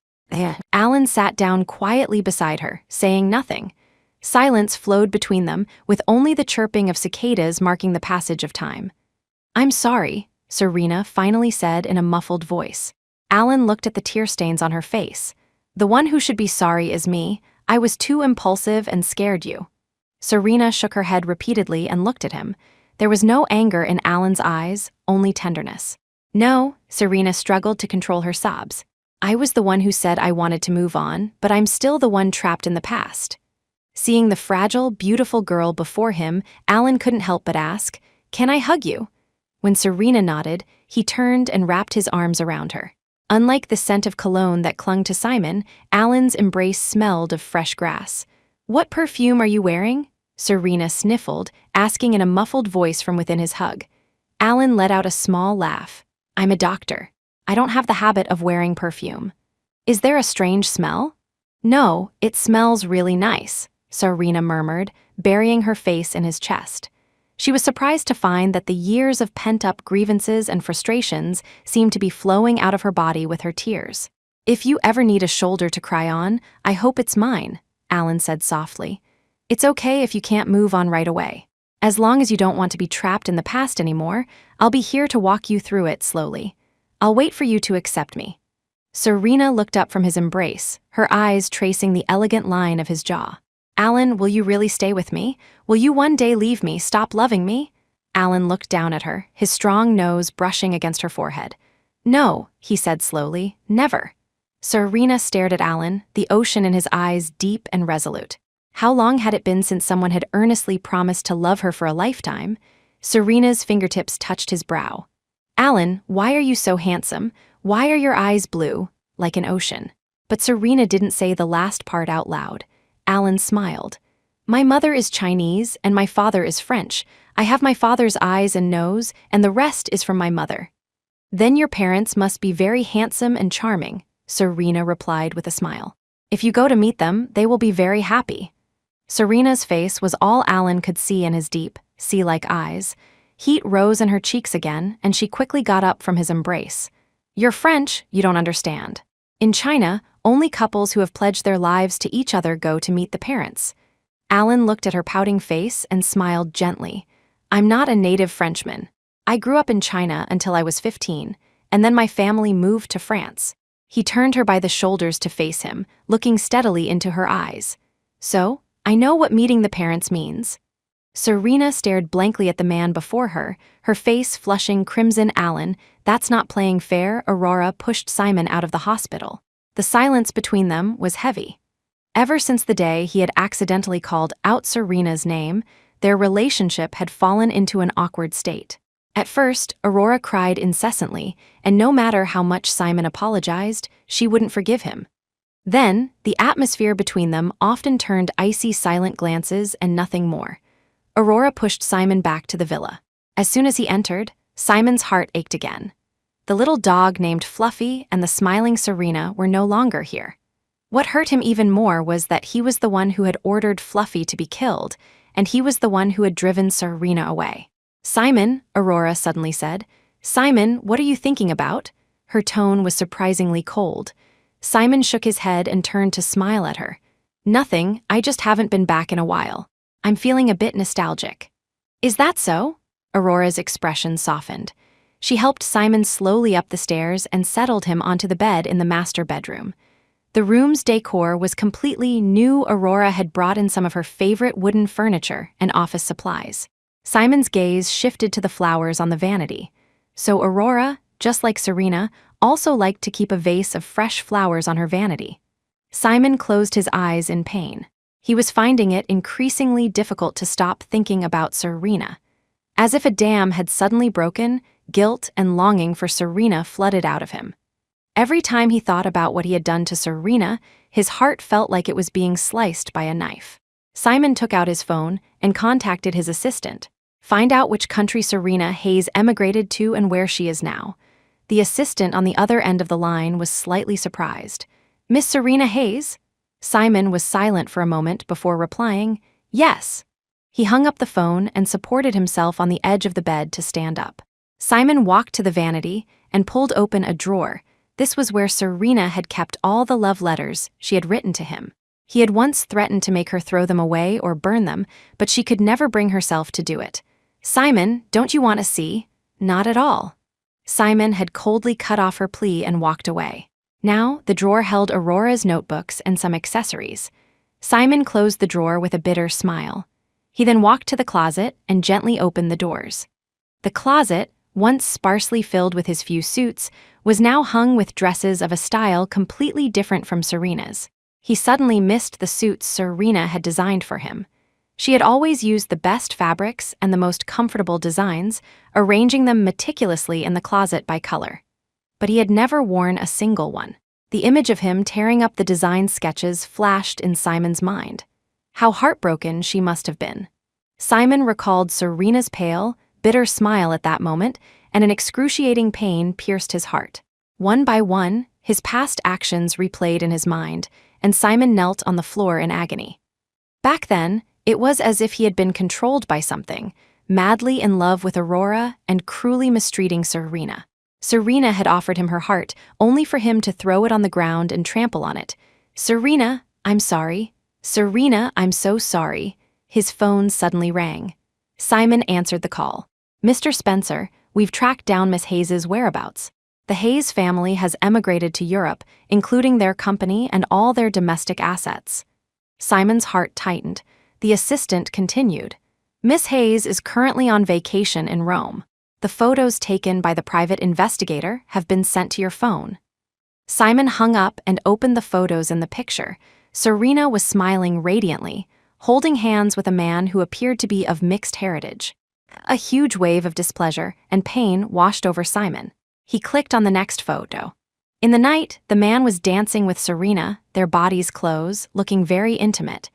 Alan sat down quietly beside her, saying nothing. Silence flowed between them, with only the chirping of cicadas marking the passage of time. I'm sorry, Serena finally said in a muffled voice. Alan looked at the tear stains on her face. The one who should be sorry is me. I was too impulsive and scared you. Serena shook her head repeatedly and looked at him. There was no anger in Alan's eyes, only tenderness. No, Serena struggled to control her sobs. I was the one who said I wanted to move on, but I'm still the one trapped in the past. Seeing the fragile, beautiful girl before him, Alan couldn't help but ask, "Can I hug you?" When Serena nodded, he turned and wrapped his arms around her. Unlike the scent of cologne that clung to Simon, Alan's embrace smelled of fresh grass. What perfume are you wearing? Serena sniffled, asking in a muffled voice from within his hug. Alan let out a small laugh. I'm a doctor. I don't have the habit of wearing perfume. Is there a strange smell? No, it smells really nice, Serena murmured, burying her face in his chest. She was surprised to find that the years of pent-up grievances and frustrations seemed to be flowing out of her body with her tears. If you ever need a shoulder to cry on, I hope it's mine, Alan said softly. It's okay if you can't move on right away. As long as you don't want to be trapped in the past anymore, I'll be here to walk you through it slowly. I'll wait for you to accept me. Serena looked up from his embrace, her eyes tracing the elegant line of his jaw. Alan, will you really stay with me? Will you one day leave me, stop loving me? Alan looked down at her, his strong nose brushing against her forehead. No, he said slowly, never. Serena stared at Alan, the ocean in his eyes deep and resolute. How long had it been since someone had earnestly promised to love her for a lifetime? Serena's fingertips touched his brow. Alan, why are you so handsome? Why are your eyes blue, like an ocean? But Serena didn't say the last part out loud. Alan smiled. My mother is Chinese and my father is French. I have my father's eyes and nose, and the rest is from my mother. Then your parents must be very handsome and charming, Serena replied with a smile. If you go to meet them, they will be very happy. Serena's face was all Alan could see in his deep, sea-like eyes. Heat rose in her cheeks again, and she quickly got up from his embrace. "You're French, you don't understand. In China, only couples who have pledged their lives to each other go to meet the parents." Alan looked at her pouting face and smiled gently. "I'm not a native Frenchman. I grew up in China until I was 15, and then my family moved to France." He turned her by the shoulders to face him, looking steadily into her eyes. "So, I know what meeting the parents means." Serena stared blankly at the man before her, her face flushing crimson. "Alan, that's not playing fair." Aurora pushed Simon out of the hospital. The silence between them was heavy. Ever since the day he had accidentally called out Serena's name, their relationship had fallen into an awkward state. At first, Aurora cried incessantly, and no matter how much Simon apologized, she wouldn't forgive him. Then, the atmosphere between them often turned icy, silent glances and nothing more. Aurora pushed Simon back to the villa. As soon as he entered, Simon's heart ached again. The little dog named Fluffy and the smiling Serena were no longer here. What hurt him even more was that he was the one who had ordered Fluffy to be killed, and he was the one who had driven Serena away. "Simon," Aurora suddenly said. "Simon, what are you thinking about?" Her tone was surprisingly cold. Simon shook his head and turned to smile at her. "Nothing, I just haven't been back in a while. I'm feeling a bit nostalgic." "Is that so?" Aurora's expression softened. She helped Simon slowly up the stairs and settled him onto the bed in the master bedroom. The room's decor was completely new. Aurora had brought in some of her favorite wooden furniture and office supplies. Simon's gaze shifted to the flowers on the vanity. So Aurora, just like Serena, also liked to keep a vase of fresh flowers on her vanity. Simon closed his eyes in pain. He was finding it increasingly difficult to stop thinking about Serena. As if a dam had suddenly broken, guilt and longing for Serena flooded out of him. Every time he thought about what he had done to Serena, his heart felt like it was being sliced by a knife. Simon took out his phone and contacted his assistant. Find out which country Serena Hayes emigrated to and where she is now. The assistant on the other end of the line was slightly surprised. "Miss Serena Hayes?" Simon was silent for a moment before replying, "Yes." He hung up the phone and supported himself on the edge of the bed to stand up. Simon walked to the vanity and pulled open a drawer. This was where Serena had kept all the love letters she had written to him. He had once threatened to make her throw them away or burn them, but she could never bring herself to do it. "Simon, don't you want to see?" "Not at all." Simon had coldly cut off her plea and walked away. Now, the drawer held Aurora's notebooks and some accessories. Simon closed the drawer with a bitter smile. He then walked to the closet and gently opened the doors. The closet, once sparsely filled with his few suits, was now hung with dresses of a style completely different from Serena's. He suddenly missed the suits Serena had designed for him. She had always used the best fabrics and the most comfortable designs, arranging them meticulously in the closet by color. But he had never worn a single one. The image of him tearing up the design sketches flashed in Simon's mind. How heartbroken she must have been. Simon recalled Serena's pale, bitter smile at that moment, and an excruciating pain pierced his heart. One by one, his past actions replayed in his mind, and Simon knelt on the floor in agony. Back then, it was as if he had been controlled by something, madly in love with Aurora and cruelly mistreating Serena. Serena had offered him her heart, only for him to throw it on the ground and trample on it. "Serena, I'm sorry. Serena, I'm so sorry." His phone suddenly rang. Simon answered the call. "Mr. Spencer, we've tracked down Miss Hayes's whereabouts. The Hayes family has emigrated to Europe, including their company and all their domestic assets." Simon's heart tightened. The assistant continued. "Miss Hayes is currently on vacation in Rome. The photos taken by the private investigator have been sent to your phone." Simon hung up and opened the photos in the picture. Serena was smiling radiantly, holding hands with a man who appeared to be of mixed heritage. A huge wave of displeasure and pain washed over Simon. He clicked on the next photo. In the night, the man was dancing with Serena, their bodies close, looking very intimate.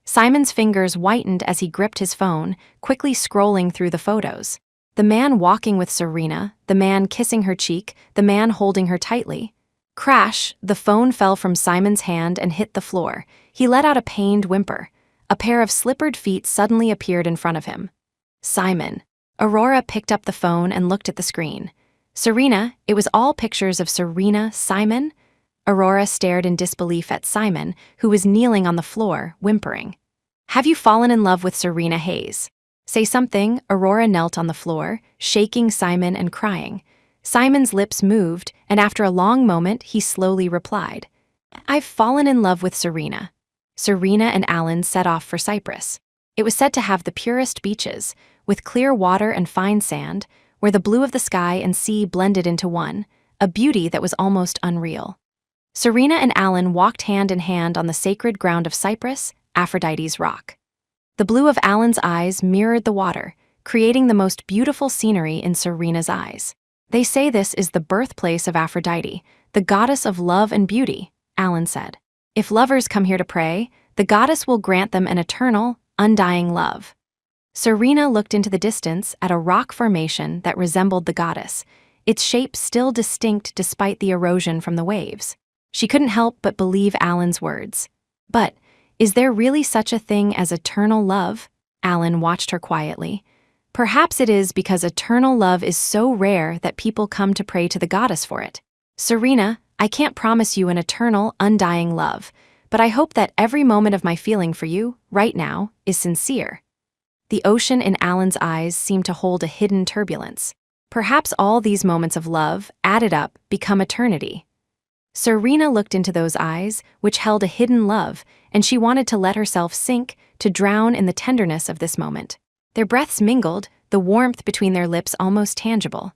Simon's fingers whitened as he gripped his phone, quickly scrolling through the photos. The man walking with Serena, the man kissing her cheek, the man holding her tightly. Crash, the phone fell from Simon's hand and hit the floor. He let out a pained whimper. A pair of slippered feet suddenly appeared in front of him. Simon. Aurora picked up the phone and looked at the screen. Serena, it was all pictures of Serena, Simon? Aurora stared in disbelief at Simon, who was kneeling on the floor, whimpering. Have you fallen in love with Serena Hayes? Say something. Aurora knelt on the floor, shaking Simon and crying. Simon's lips moved, and after a long moment, he slowly replied. I've fallen in love with Serena. Serena and Alan set off for Cyprus. It was said to have the purest beaches, with clear water and fine sand, where the blue of the sky and sea blended into one, a beauty that was almost unreal. Serena and Alan walked hand in hand on the sacred ground of Cyprus, Aphrodite's rock. The blue of Alan's eyes mirrored the water, creating the most beautiful scenery in Serena's eyes. They say this is the birthplace of Aphrodite, the goddess of love and beauty, Alan said. If lovers come here to pray, the goddess will grant them an eternal, undying love. Serena looked into the distance at a rock formation that resembled the goddess, its shape still distinct despite the erosion from the waves. She couldn't help but believe Alan's words. But, is there really such a thing as eternal love? Alan watched her quietly. Perhaps it is because eternal love is so rare that people come to pray to the goddess for it. Serena, I can't promise you an eternal, undying love, but I hope that every moment of my feeling for you, right now, is sincere. The ocean in Alan's eyes seemed to hold a hidden turbulence. Perhaps all these moments of love, added up, become eternity. Serena looked into those eyes, which held a hidden love, and she wanted to let herself sink, to drown in the tenderness of this moment. Their breaths mingled, the warmth between their lips almost tangible.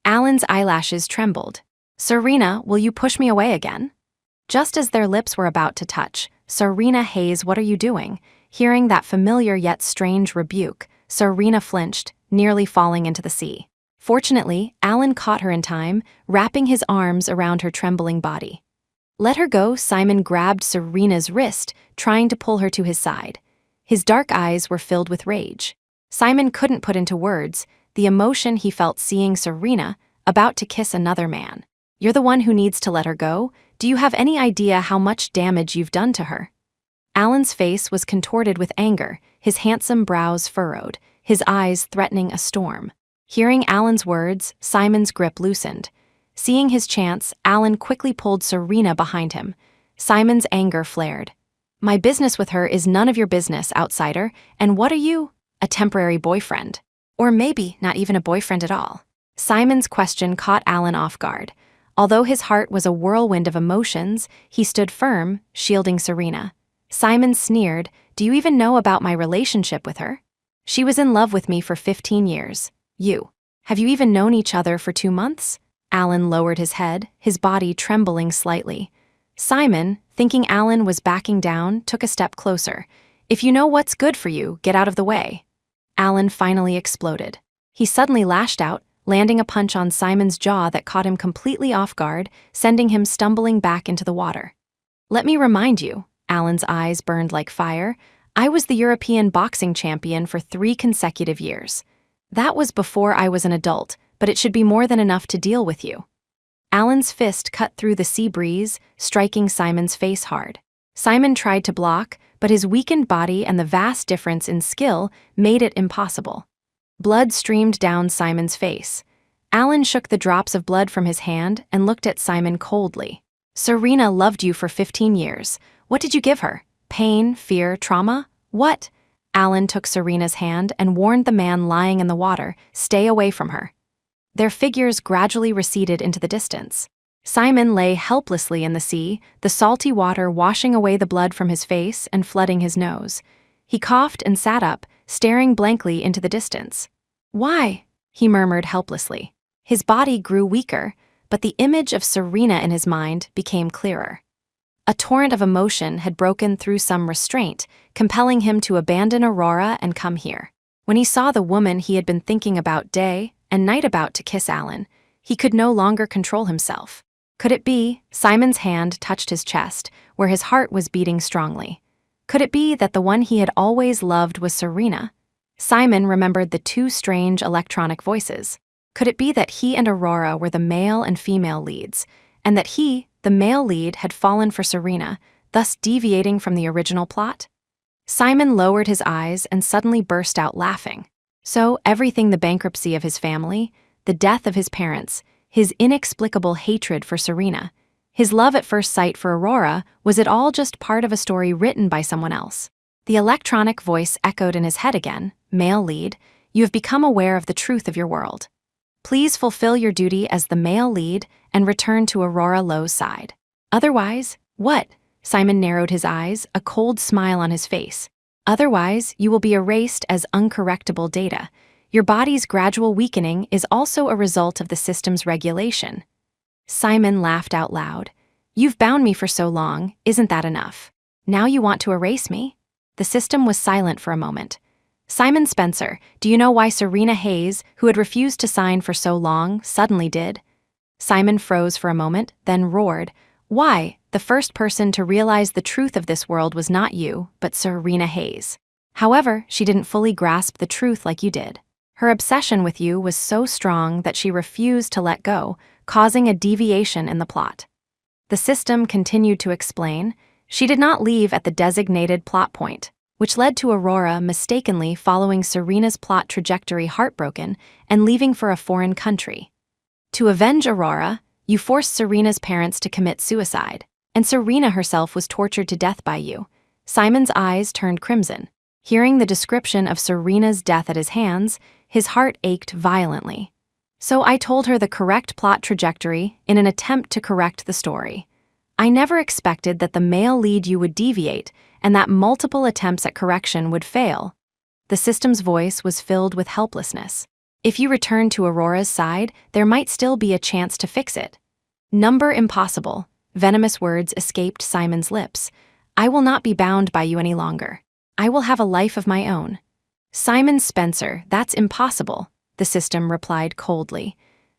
Alan's eyelashes trembled. Serena, will you push me away again? Just as their lips were about to touch, Serena Hayes, what are you doing? Hearing that familiar yet strange rebuke, Serena flinched, nearly falling into the sea. Fortunately, Alan caught her in time, wrapping his arms around her trembling body. Let her go. Simon grabbed Serena's wrist, trying to pull her to his side. His dark eyes were filled with rage. Simon couldn't put into words the emotion he felt seeing Serena about to kiss another man. You're the one who needs to let her go. Do you have any idea how much damage you've done to her? Alan's face was contorted with anger, his handsome brows furrowed, his eyes threatening a storm. Hearing Alan's words, Simon's grip loosened. Seeing his chance, Alan quickly pulled Serena behind him. Simon's anger flared. My business with her is none of your business, outsider, and what are you? A temporary boyfriend. Or maybe not even a boyfriend at all. Simon's question caught Alan off guard. Although his heart was a whirlwind of emotions, he stood firm, shielding Serena. Simon sneered, do you even know about my relationship with her? She was in love with me for 15 years. You. Have you even known each other for 2 months? Alan lowered his head, his body trembling slightly. Simon, thinking Alan was backing down, took a step closer. If you know what's good for you, get out of the way. Alan finally exploded. He suddenly lashed out, landing a punch on Simon's jaw that caught him completely off guard, sending him stumbling back into the water. Let me remind you, Alan's eyes burned like fire, I was the European boxing champion for 3 consecutive years. That was before I was an adult, but it should be more than enough to deal with you. Alan's fist cut through the sea breeze, striking Simon's face hard. Simon tried to block, but his weakened body and the vast difference in skill made it impossible. Blood streamed down Simon's face. Alan shook the drops of blood from his hand and looked at Simon coldly. Serena loved you for 15 years. What did you give her? Pain, fear, trauma? What? Alan took Serena's hand and warned the man lying in the water, stay away from her. Their figures gradually receded into the distance. Simon lay helplessly in the sea, the salty water washing away the blood from his face and flooding his nose. He coughed and sat up, staring blankly into the distance. Why? He murmured helplessly. His body grew weaker, but the image of Serena in his mind became clearer. A torrent of emotion had broken through some restraint, compelling him to abandon Aurora and come here. When he saw the woman he had been thinking about day and night about to kiss Alan, he could no longer control himself. Could it be? Simon's hand touched his chest, where his heart was beating strongly. Could it be that the one he had always loved was Serena? Simon remembered the 2 strange electronic voices. Could it be that he and Aurora were the male and female leads, and that he, the male lead, had fallen for Serena, thus deviating from the original plot? Simon lowered his eyes and suddenly burst out laughing. So, everything, the bankruptcy of his family, the death of his parents, his inexplicable hatred for Serena, his love at first sight for Aurora, was it all just part of a story written by someone else? The electronic voice echoed in his head again. Male lead, you have become aware of the truth of your world. Please fulfill your duty as the male lead and return to Aurora Lowe's side. Otherwise, what? Simon narrowed his eyes, a cold smile on his face. Otherwise, you will be erased as uncorrectable data. Your body's gradual weakening is also a result of the system's regulation. Simon laughed out loud. You've bound me for so long, isn't that enough? Now you want to erase me? The system was silent for a moment. Simon Spencer, do you know why Serena Hayes, who had refused to sign for so long, suddenly did? Simon froze for a moment, then roared. Why? The first person to realize the truth of this world was not you, but Serena Hayes. However, she didn't fully grasp the truth like you did. Her obsession with you was so strong that she refused to let go, causing a deviation in the plot. The system continued to explain. She did not leave at the designated plot point, which led to Aurora mistakenly following Serena's plot trajectory heartbroken and leaving for a foreign country. To avenge Aurora, you forced Serena's parents to commit suicide, and Serena herself was tortured to death by you. Simon's eyes turned crimson. Hearing the description of Serena's death at his hands, his heart ached violently. So I told her the correct plot trajectory in an attempt to correct the story. I never expected that the male lead you would deviate and that multiple attempts at correction would fail. The system's voice was filled with helplessness. If you return to Aurora's side, there might still be a chance to fix it. Number impossible. Venomous words escaped Simon's lips. I will not be bound by you any longer. I will have a life of my own. Simon Spencer, that's impossible, the system replied coldly.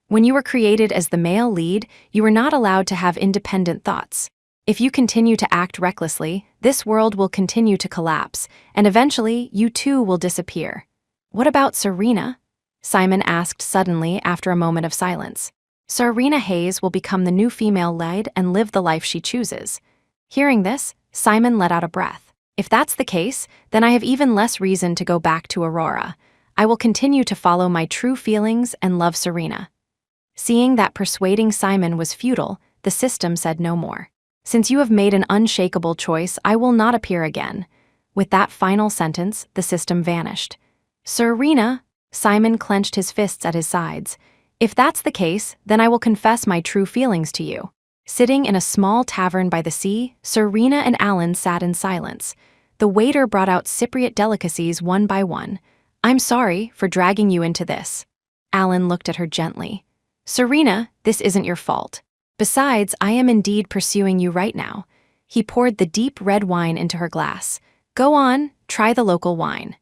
When you were created as the male lead, you were not allowed to have independent thoughts. If you continue to act recklessly, this world will continue to collapse, and eventually you too will disappear. What about Serena? Simon asked suddenly after a moment of silence. Serena Hayes will become the new female lead and live the life she chooses. Hearing this, Simon let out a breath. If that's the case, then I have even less reason to go back to Aurora. I will continue to follow my true feelings and love Serena. Seeing that persuading Simon was futile, the system said no more. Since you have made an unshakable choice, I will not appear again. With that final sentence, the system vanished. Serena, Simon clenched his fists at his sides. If that's the case, then I will confess my true feelings to you. Sitting in a small tavern by the sea, Serena and Alan sat in silence. The waiter brought out Cypriot delicacies one by one. I'm sorry for dragging you into this. Alan looked at her gently. Serena, this isn't your fault. Besides, I am indeed pursuing you right now. He poured the deep red wine into her glass. Go on, try the local wine.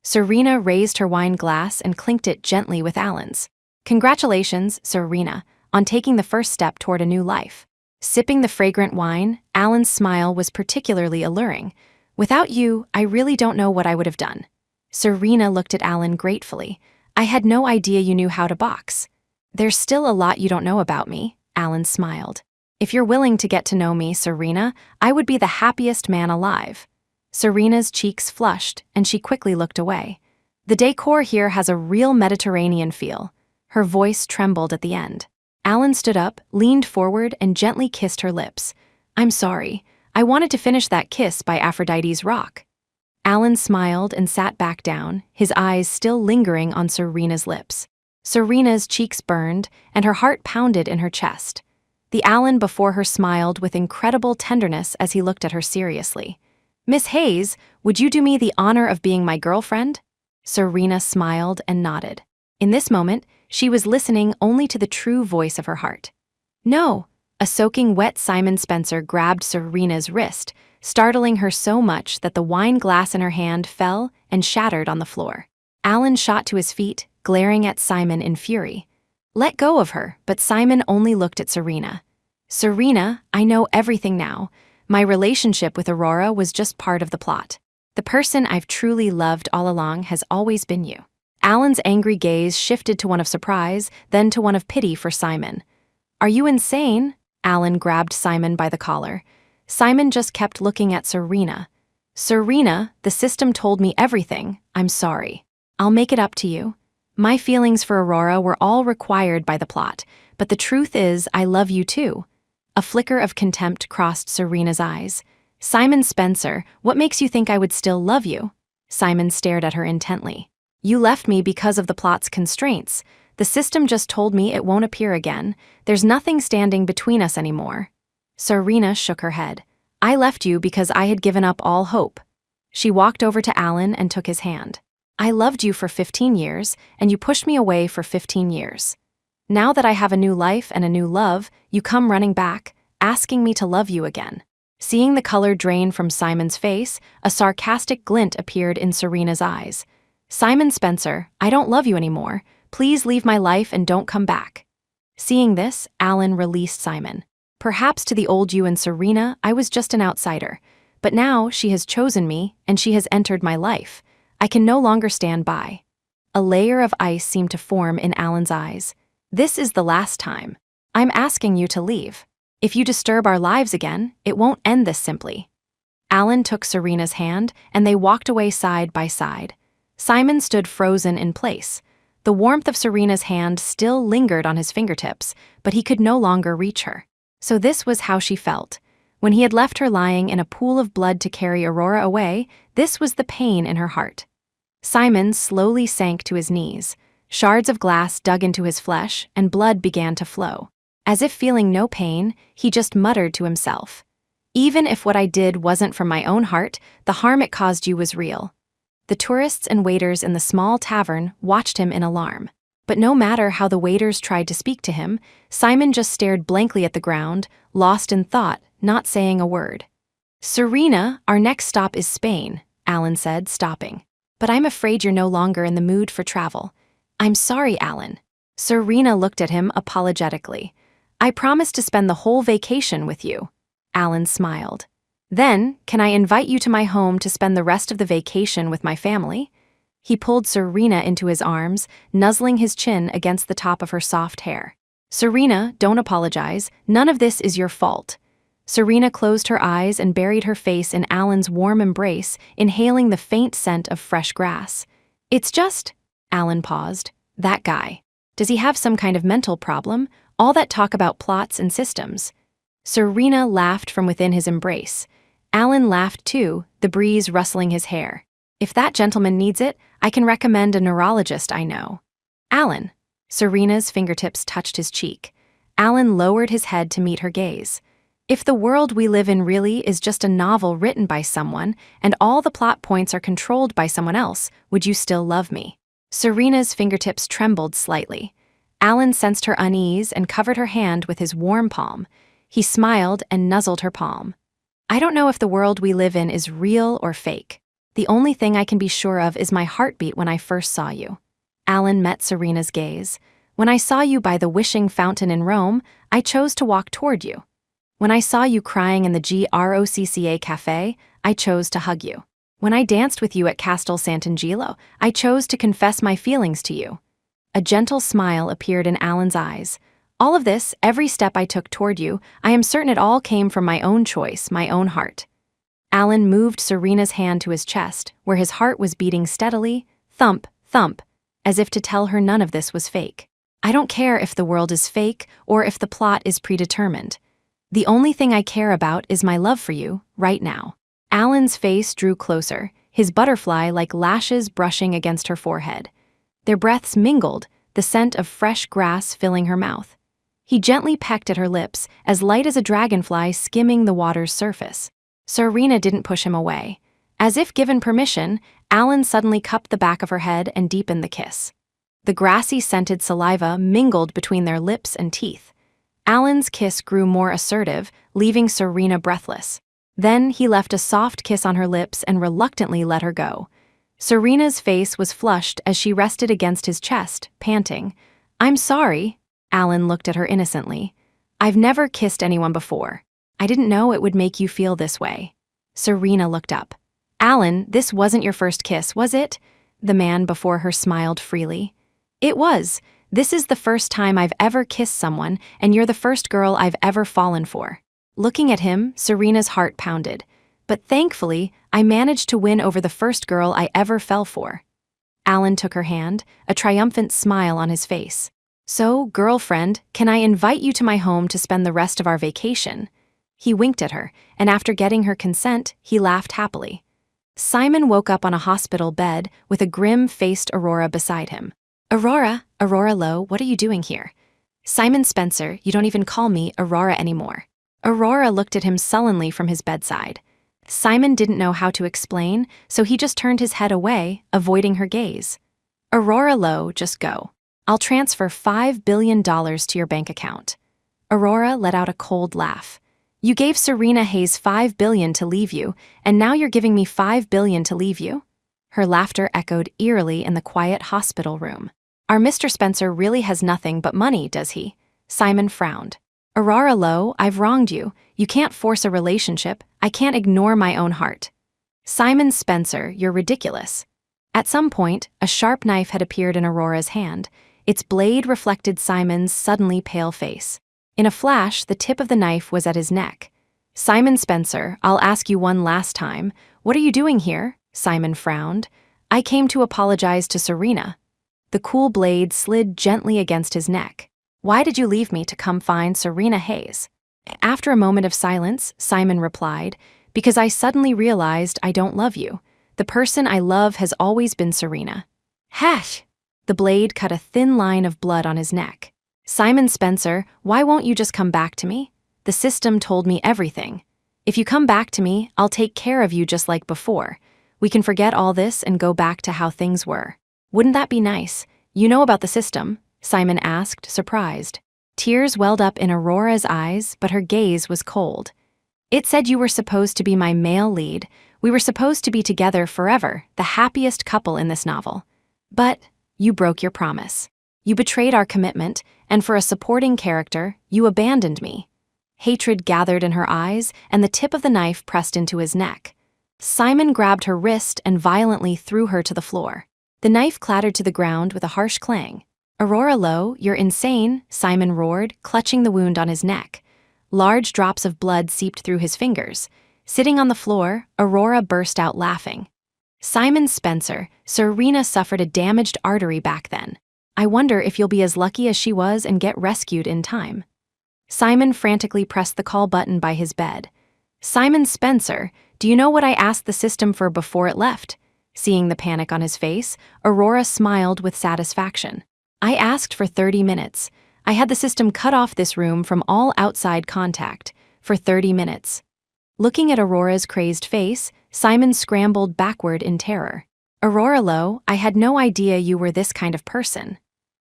Serena raised her wine glass and clinked it gently with Alan's. Congratulations, Serena, on taking the first step toward a new life. Sipping the fragrant wine, Alan's smile was particularly alluring. Without you, I really don't know what I would have done. Serena looked at Alan gratefully. I had no idea you knew how to box. There's still a lot you don't know about me, Alan smiled. If you're willing to get to know me, Serena, I would be the happiest man alive. Serena's cheeks flushed, and she quickly looked away. The decor here has a real Mediterranean feel. Her voice trembled at the end. Alan stood up, leaned forward, and gently kissed her lips. I'm sorry. I wanted to finish that kiss by Aphrodite's rock. Alan smiled and sat back down, his eyes still lingering on Serena's lips. Serena's cheeks burned, and her heart pounded in her chest. The Alan before her smiled with incredible tenderness as he looked at her seriously. Miss Hayes, would you do me the honor of being my girlfriend? Serena smiled and nodded. In this moment, she was listening only to the true voice of her heart. No, a soaking wet Simon Spencer grabbed Serena's wrist, startling her so much that the wine glass in her hand fell and shattered on the floor. Alan shot to his feet, glaring at Simon in fury. Let go of her, but Simon only looked at Serena. Serena, I know everything now. My relationship with Aurora was just part of the plot. The person I've truly loved all along has always been you. Alan's angry gaze shifted to one of surprise, then to one of pity for Simon. Are you insane? Alan grabbed Simon by the collar. Simon just kept looking at Serena. Serena, the system told me everything. I'm sorry. I'll make it up to you. My feelings for Aurora were all required by the plot, but the truth is I love you too. A flicker of contempt crossed Serena's eyes. Simon Spencer, what makes you think I would still love you? Simon stared at her intently. You left me because of the plot's constraints. The system just told me it won't appear again. There's nothing standing between us anymore. Serena shook her head. I left you because I had given up all hope. She walked over to Alan and took his hand. I loved you for 15 years, and you pushed me away for 15 years. Now that I have a new life and a new love, you come running back, asking me to love you again. Seeing the color drain from Simon's face, a sarcastic glint appeared in Serena's eyes. Simon Spencer, I don't love you anymore. Please leave my life and don't come back. Seeing this, Alan released Simon. Perhaps to the old you and Serena, I was just an outsider. But now she has chosen me, and she has entered my life. I can no longer stand by. A layer of ice seemed to form in Alan's eyes. This is the last time. I'm asking you to leave. If you disturb our lives again, it won't end this simply. Alan took Serena's hand, and they walked away side by side. Simon stood frozen in place. The warmth of Serena's hand still lingered on his fingertips, but he could no longer reach her. So this was how she felt. When he had left her lying in a pool of blood to carry Aurora away, this was the pain in her heart. Simon slowly sank to his knees. Shards of glass dug into his flesh, and blood began to flow. As if feeling no pain, he just muttered to himself. Even if what I did wasn't from my own heart, the harm it caused you was real. The tourists and waiters in the small tavern watched him in alarm. But no matter how the waiters tried to speak to him, Simon just stared blankly at the ground, lost in thought, not saying a word. Serena, our next stop is Spain, Alan said, stopping. But I'm afraid you're no longer in the mood for travel. I'm sorry, Alan. Serena looked at him apologetically. I promised to spend the whole vacation with you. Alan smiled. Then, can I invite you to my home to spend the rest of the vacation with my family? He pulled Serena into his arms, nuzzling his chin against the top of her soft hair. Serena, don't apologize. None of this is your fault. Serena closed her eyes and buried her face in Alan's warm embrace, inhaling the faint scent of fresh grass. It's just, Alan paused, that guy. Does he have some kind of mental problem? All that talk about plots and systems. Serena laughed from within his embrace. Alan laughed too, the breeze rustling his hair. If that gentleman needs it, I can recommend a neurologist I know. Alan. Serena's fingertips touched his cheek. Alan lowered his head to meet her gaze. If the world we live in really is just a novel written by someone, and all the plot points are controlled by someone else, would you still love me? Serena's fingertips trembled slightly. Alan sensed her unease and covered her hand with his warm palm. He smiled and nuzzled her palm. I don't know if the world we live in is real or fake. The only thing I can be sure of is my heartbeat when I first saw you. Alan met Serena's gaze. When I saw you by the wishing fountain in Rome, I chose to walk toward you. When I saw you crying in the Grocca cafe, I chose to hug you. When I danced with you at Castel Sant'Angelo, I chose to confess my feelings to you. A gentle smile appeared in Alan's eyes. All of this, every step I took toward you, I am certain it all came from my own choice, my own heart. Alan moved Serena's hand to his chest, where his heart was beating steadily, thump, thump, as if to tell her none of this was fake. I don't care if the world is fake or if the plot is predetermined. The only thing I care about is my love for you, right now. Alan's face drew closer, his butterfly-like lashes brushing against her forehead. Their breaths mingled, the scent of fresh grass filling her mouth. He gently pecked at her lips, as light as a dragonfly skimming the water's surface. Serena didn't push him away. As if given permission, Alan suddenly cupped the back of her head and deepened the kiss. The grassy-scented saliva mingled between their lips and teeth. Alan's kiss grew more assertive, leaving Serena breathless. Then he left a soft kiss on her lips and reluctantly let her go. Serena's face was flushed as she rested against his chest, panting. I'm sorry. Alan looked at her innocently. I've never kissed anyone before. I didn't know it would make you feel this way. Serena looked up. Alan, this wasn't your first kiss, was it? The man before her smiled freely. It was. This is the first time I've ever kissed someone, and you're the first girl I've ever fallen for. Looking at him, Serena's heart pounded. But thankfully, I managed to win over the first girl I ever fell for. Alan took her hand, a triumphant smile on his face. "So, girlfriend, can I invite you to my home to spend the rest of our vacation?" He winked at her, and after getting her consent, he laughed happily. Simon woke up on a hospital bed with a grim-faced Aurora beside him. Aurora Lowe, what are you doing here?" "Simon Spencer, you don't even call me Aurora anymore." Aurora looked at him sullenly from his bedside. Simon didn't know how to explain, so he just turned his head away, avoiding her gaze. "Aurora Lowe, just go. I'll transfer $5 billion to your bank account." Aurora let out a cold laugh. "You gave Serena Hayes $5 billion to leave you, and now you're giving me $5 billion to leave you?" Her laughter echoed eerily in the quiet hospital room. "Our Mr. Spencer really has nothing but money, does he?" Simon frowned. "Aurora Lowe, I've wronged you. You can't force a relationship. I can't ignore my own heart." "Simon Spencer, you're ridiculous." At some point, a sharp knife had appeared in Aurora's hand. Its blade reflected Simon's suddenly pale face. In a flash, the tip of the knife was at his neck. "Simon Spencer, I'll ask you one last time. What are you doing here?" Simon frowned. "I came to apologize to Serena." The cool blade slid gently against his neck. "Why did you leave me to come find Serena Hayes?" After a moment of silence, Simon replied, "Because I suddenly realized I don't love you. The person I love has always been Serena." Hash! The blade cut a thin line of blood on his neck. "Simon Spencer, why won't you just come back to me? The system told me everything. If you come back to me, I'll take care of you just like before. We can forget all this and go back to how things were." "Wouldn't that be nice? You know about the system?" Simon asked, surprised. Tears welled up in Aurora's eyes, but her gaze was cold. "It said you were supposed to be my male lead. We were supposed to be together forever, the happiest couple in this novel. But you broke your promise. You betrayed our commitment, and for a supporting character, you abandoned me." Hatred gathered in her eyes, and the tip of the knife pressed into his neck. Simon grabbed her wrist and violently threw her to the floor. The knife clattered to the ground with a harsh clang. "Aurora Lowe, you're insane," Simon roared, clutching the wound on his neck. Large drops of blood seeped through his fingers. Sitting on the floor, Aurora burst out laughing. "Simon Spencer, Serena suffered a damaged artery back then. I wonder if you'll be as lucky as she was and get rescued in time." Simon frantically pressed the call button by his bed. "Simon Spencer, do you know what I asked the system for before it left?" Seeing the panic on his face, Aurora smiled with satisfaction. "I asked for 30 minutes. I had the system cut off this room from all outside contact for 30 minutes. Looking at Aurora's crazed face, Simon scrambled backward in terror. "Aurora Lowe, I had no idea you were this kind of person."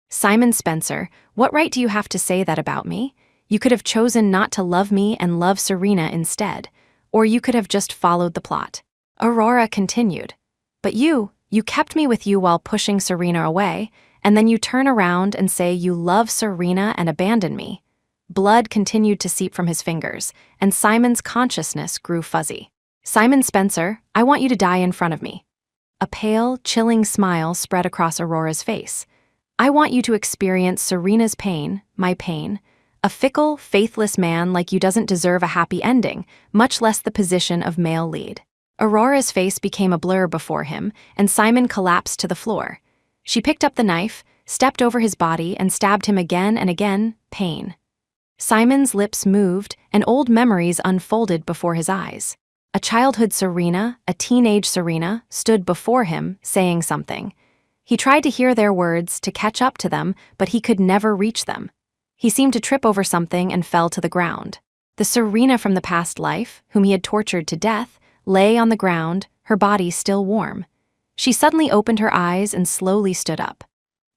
"Simon Spencer, what right do you have to say that about me? You could have chosen not to love me and love Serena instead, or you could have just followed the plot." Aurora continued. "But you kept me with you while pushing Serena away, and then you turn around and say you love Serena and abandon me." Blood continued to seep from his fingers, and Simon's consciousness grew fuzzy. "Simon Spencer, I want you to die in front of me." A pale, chilling smile spread across Aurora's face. "I want you to experience Serena's pain, my pain. A fickle, faithless man like you doesn't deserve a happy ending, much less the position of male lead." Aurora's face became a blur before him, and Simon collapsed to the floor. She picked up the knife, stepped over his body, and stabbed him again and again, pain. Simon's lips moved, and old memories unfolded before his eyes. A childhood Serena, a teenage Serena, stood before him, saying something. He tried to hear their words, to catch up to them, but he could never reach them. He seemed to trip over something and fell to the ground. The Serena from the past life, whom he had tortured to death, lay on the ground, her body still warm. She suddenly opened her eyes and slowly stood up.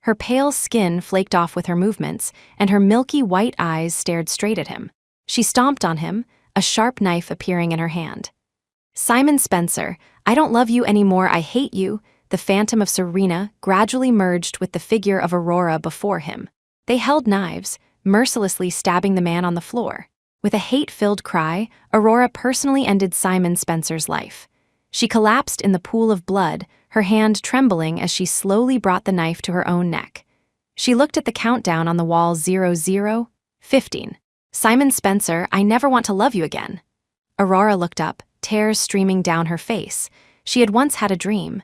Her pale skin flaked off with her movements, and her milky white eyes stared straight at him. She stomped on him, a sharp knife appearing in her hand. "Simon Spencer, I don't love you anymore, I hate you." The phantom of Serena gradually merged with the figure of Aurora before him. They held knives, mercilessly stabbing the man on the floor. With a hate-filled cry, Aurora personally ended Simon Spencer's life. She collapsed in the pool of blood, her hand trembling as she slowly brought the knife to her own neck. She looked at the countdown on the wall 00:15. "Simon Spencer, I never want to love you again." Aurora looked up, tears streaming down her face. She had once had a dream.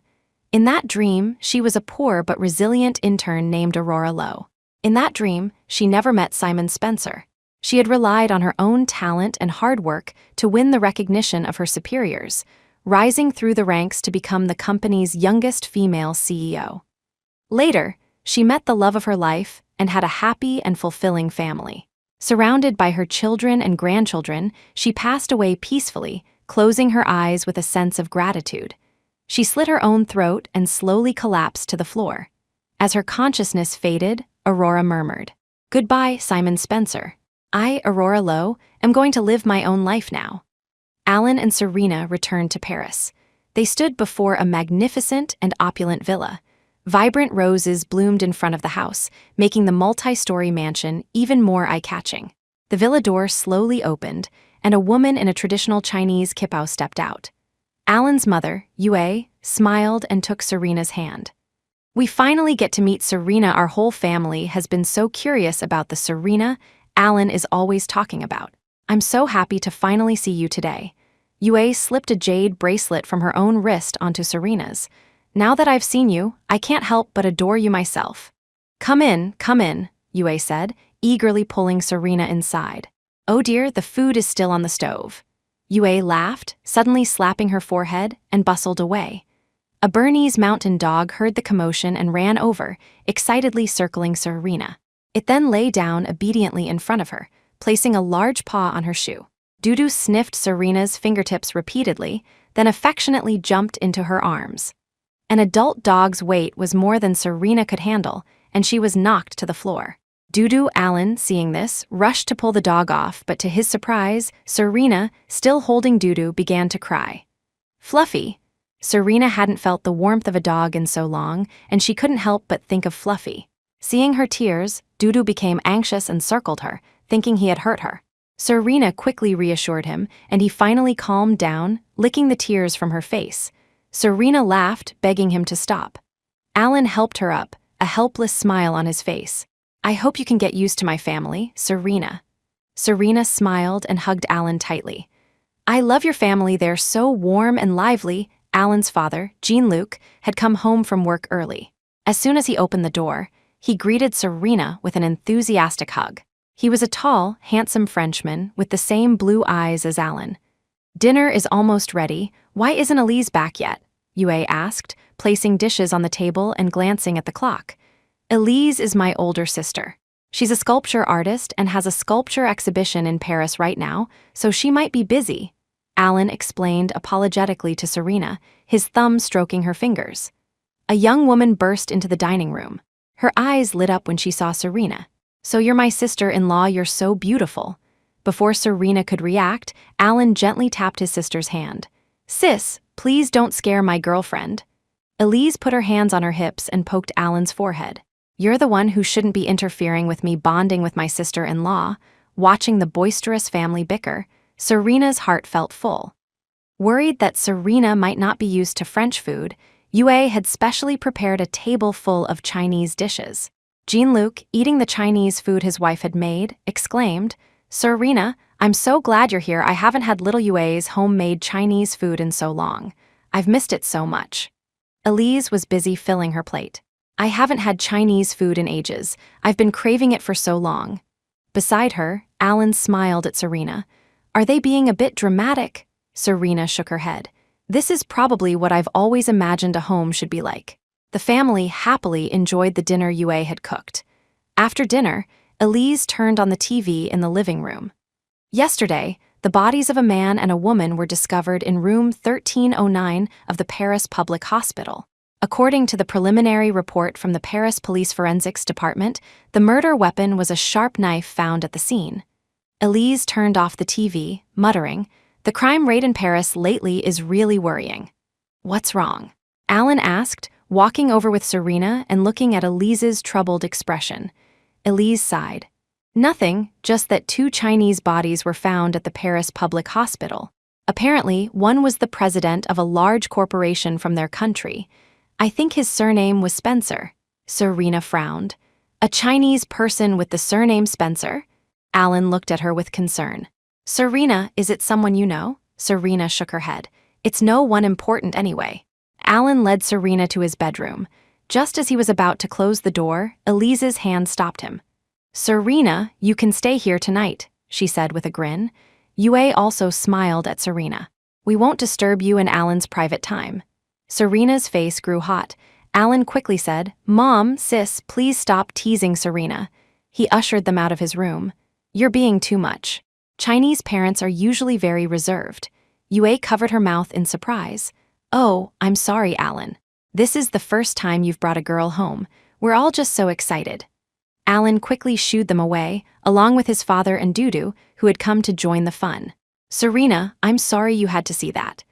In that dream, she was a poor but resilient intern named Aurora Lowe. In that dream, she never met Simon Spencer. She had relied on her own talent and hard work to win the recognition of her superiors, rising through the ranks to become the company's youngest female CEO. Later, she met the love of her life and had a happy and fulfilling family. Surrounded by her children and grandchildren, she passed away peacefully, closing her eyes with a sense of gratitude. She slit her own throat and slowly collapsed to the floor. As her consciousness faded, Aurora murmured, "Goodbye, Simon Spencer. I, Aurora Lowe, am going to live my own life now." Alan and Serena returned to Paris. They stood before a magnificent and opulent villa. Vibrant roses bloomed in front of the house, making the multi-story mansion even more eye-catching. The villa door slowly opened, and a woman in a traditional Chinese kipao stepped out. Alan's mother, Yue, smiled and took Serena's hand. "We finally get to meet Serena. Our whole family has been so curious about the Serena Alan is always talking about. I'm so happy to finally see you today." Yue slipped a jade bracelet from her own wrist onto Serena's. "Now that I've seen you, I can't help but adore you myself." Come in," Yue said, eagerly pulling Serena inside. "Oh dear, the food is still on the stove." Yue laughed, suddenly slapping her forehead, and bustled away. A Bernese mountain dog heard the commotion and ran over, excitedly circling Serena. It then lay down obediently in front of her, placing a large paw on her shoe. Dudu sniffed Serena's fingertips repeatedly, then affectionately jumped into her arms. An adult dog's weight was more than Serena could handle, and she was knocked to the floor. Dudu, Alan, seeing this, rushed to pull the dog off, but to his surprise, Serena, still holding Dudu, began to cry. "Fluffy." Serena hadn't felt the warmth of a dog in so long, and she couldn't help but think of Fluffy. Seeing her tears, Dudu became anxious and circled her, thinking he had hurt her. Serena quickly reassured him, and he finally calmed down, licking the tears from her face. Serena laughed, begging him to stop. Alan helped her up, a helpless smile on his face. "I hope you can get used to my family, Serena." Serena smiled and hugged Alan tightly. "I love your family, they're so warm and lively." Alan's father, Jean-Luc, had come home from work early. As soon as he opened the door, he greeted Serena with an enthusiastic hug. He was a tall, handsome Frenchman with the same blue eyes as Alan. "Dinner is almost ready. Why isn't Elise back yet?" Yue asked, placing dishes on the table and glancing at the clock. "Elise is my older sister. She's a sculpture artist and has a sculpture exhibition in Paris right now, so she might be busy," Alan explained apologetically to Serena, his thumb stroking her fingers. A young woman burst into the dining room. Her eyes lit up when she saw Serena. "So you're my sister-in-law, you're so beautiful." Before Serena could react, Alan gently tapped his sister's hand. "Sis, please don't scare my girlfriend." Elise put her hands on her hips and poked Alan's forehead. "You're the one who shouldn't be interfering with me bonding with my sister-in-law." Watching the boisterous family bicker, Serena's heart felt full. Worried that Serena might not be used to French food, Yue had specially prepared a table full of Chinese dishes. Jean-Luc, eating the Chinese food his wife had made, exclaimed, "Serena, I'm so glad you're here. I haven't had little Yue's homemade Chinese food in so long. I've missed it so much." Elise was busy filling her plate. "I haven't had Chinese food in ages. I've been craving it for so long." Beside her, Alan smiled at Serena. "Are they being a bit dramatic?" Serena shook her head. "This is probably what I've always imagined a home should be like." The family happily enjoyed the dinner Yue had cooked. After dinner, Elise turned on the TV in the living room. Yesterday, the bodies of a man and a woman were discovered in room 1309 of the Paris Public Hospital. According to the preliminary report from the Paris Police Forensics Department, the murder weapon was a sharp knife found at the scene. Elise turned off the TV, muttering, "The crime rate in Paris lately is really worrying." "What's wrong?" Alan asked, walking over with Serena and looking at Elise's troubled expression. Elise sighed. "Nothing, just that 2 Chinese bodies were found at the Paris Public Hospital. Apparently, one was the president of a large corporation from their country. I think his surname was Spencer." Serena frowned. "A Chinese person with the surname Spencer?" Alan looked at her with concern. "Serena, is it someone you know?" Serena shook her head. "It's no one important anyway." Alan led Serena to his bedroom. Just as he was about to close the door, Elise's hand stopped him. "Serena, you can stay here tonight," she said with a grin. Yue also smiled at Serena. "We won't disturb you in Alan's private time." Serena's face grew hot. Alan quickly said, "Mom, sis, please stop teasing Serena." He ushered them out of his room. "You're being too much." Chinese parents are usually very reserved. Yue covered her mouth in surprise. "Oh, I'm sorry, Alan. This is the first time you've brought a girl home. We're all just so excited." Alan quickly shooed them away, along with his father and Dudu, who had come to join the fun. "Serena, I'm sorry you had to see that."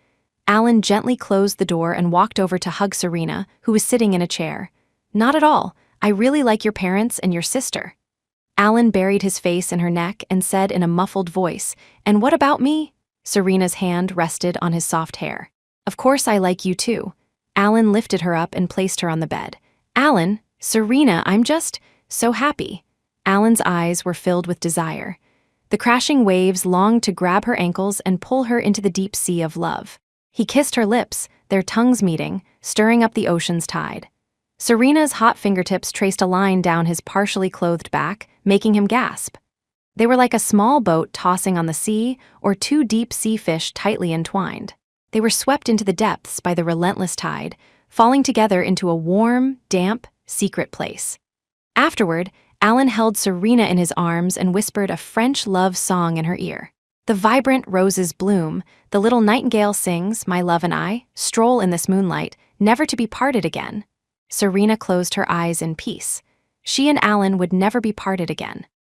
Alan gently closed the door and walked over to hug Serena, who was sitting in a chair. "Not at all. I really like your parents and your sister." Alan buried his face in her neck and said in a muffled voice, "And what about me?" Serena's hand rested on his soft hair. "Of course I like you too." Alan lifted her up and placed her on the bed. "Alan, Serena, I'm just so happy." Alan's eyes were filled with desire. The crashing waves longed to grab her ankles and pull her into the deep sea of love. He kissed her lips, their tongues meeting, stirring up the ocean's tide. Serena's hot fingertips traced a line down his partially clothed back, making him gasp. They were like a small boat tossing on the sea or two deep sea fish tightly entwined. They were swept into the depths by the relentless tide, falling together into a warm, damp, secret place. Afterward, Alan held Serena in his arms and whispered a French love song in her ear. The vibrant roses bloom, the little nightingale sings, "My love and I, stroll in this moonlight, never to be parted again." Serena closed her eyes in peace. She and Alan would never be parted again.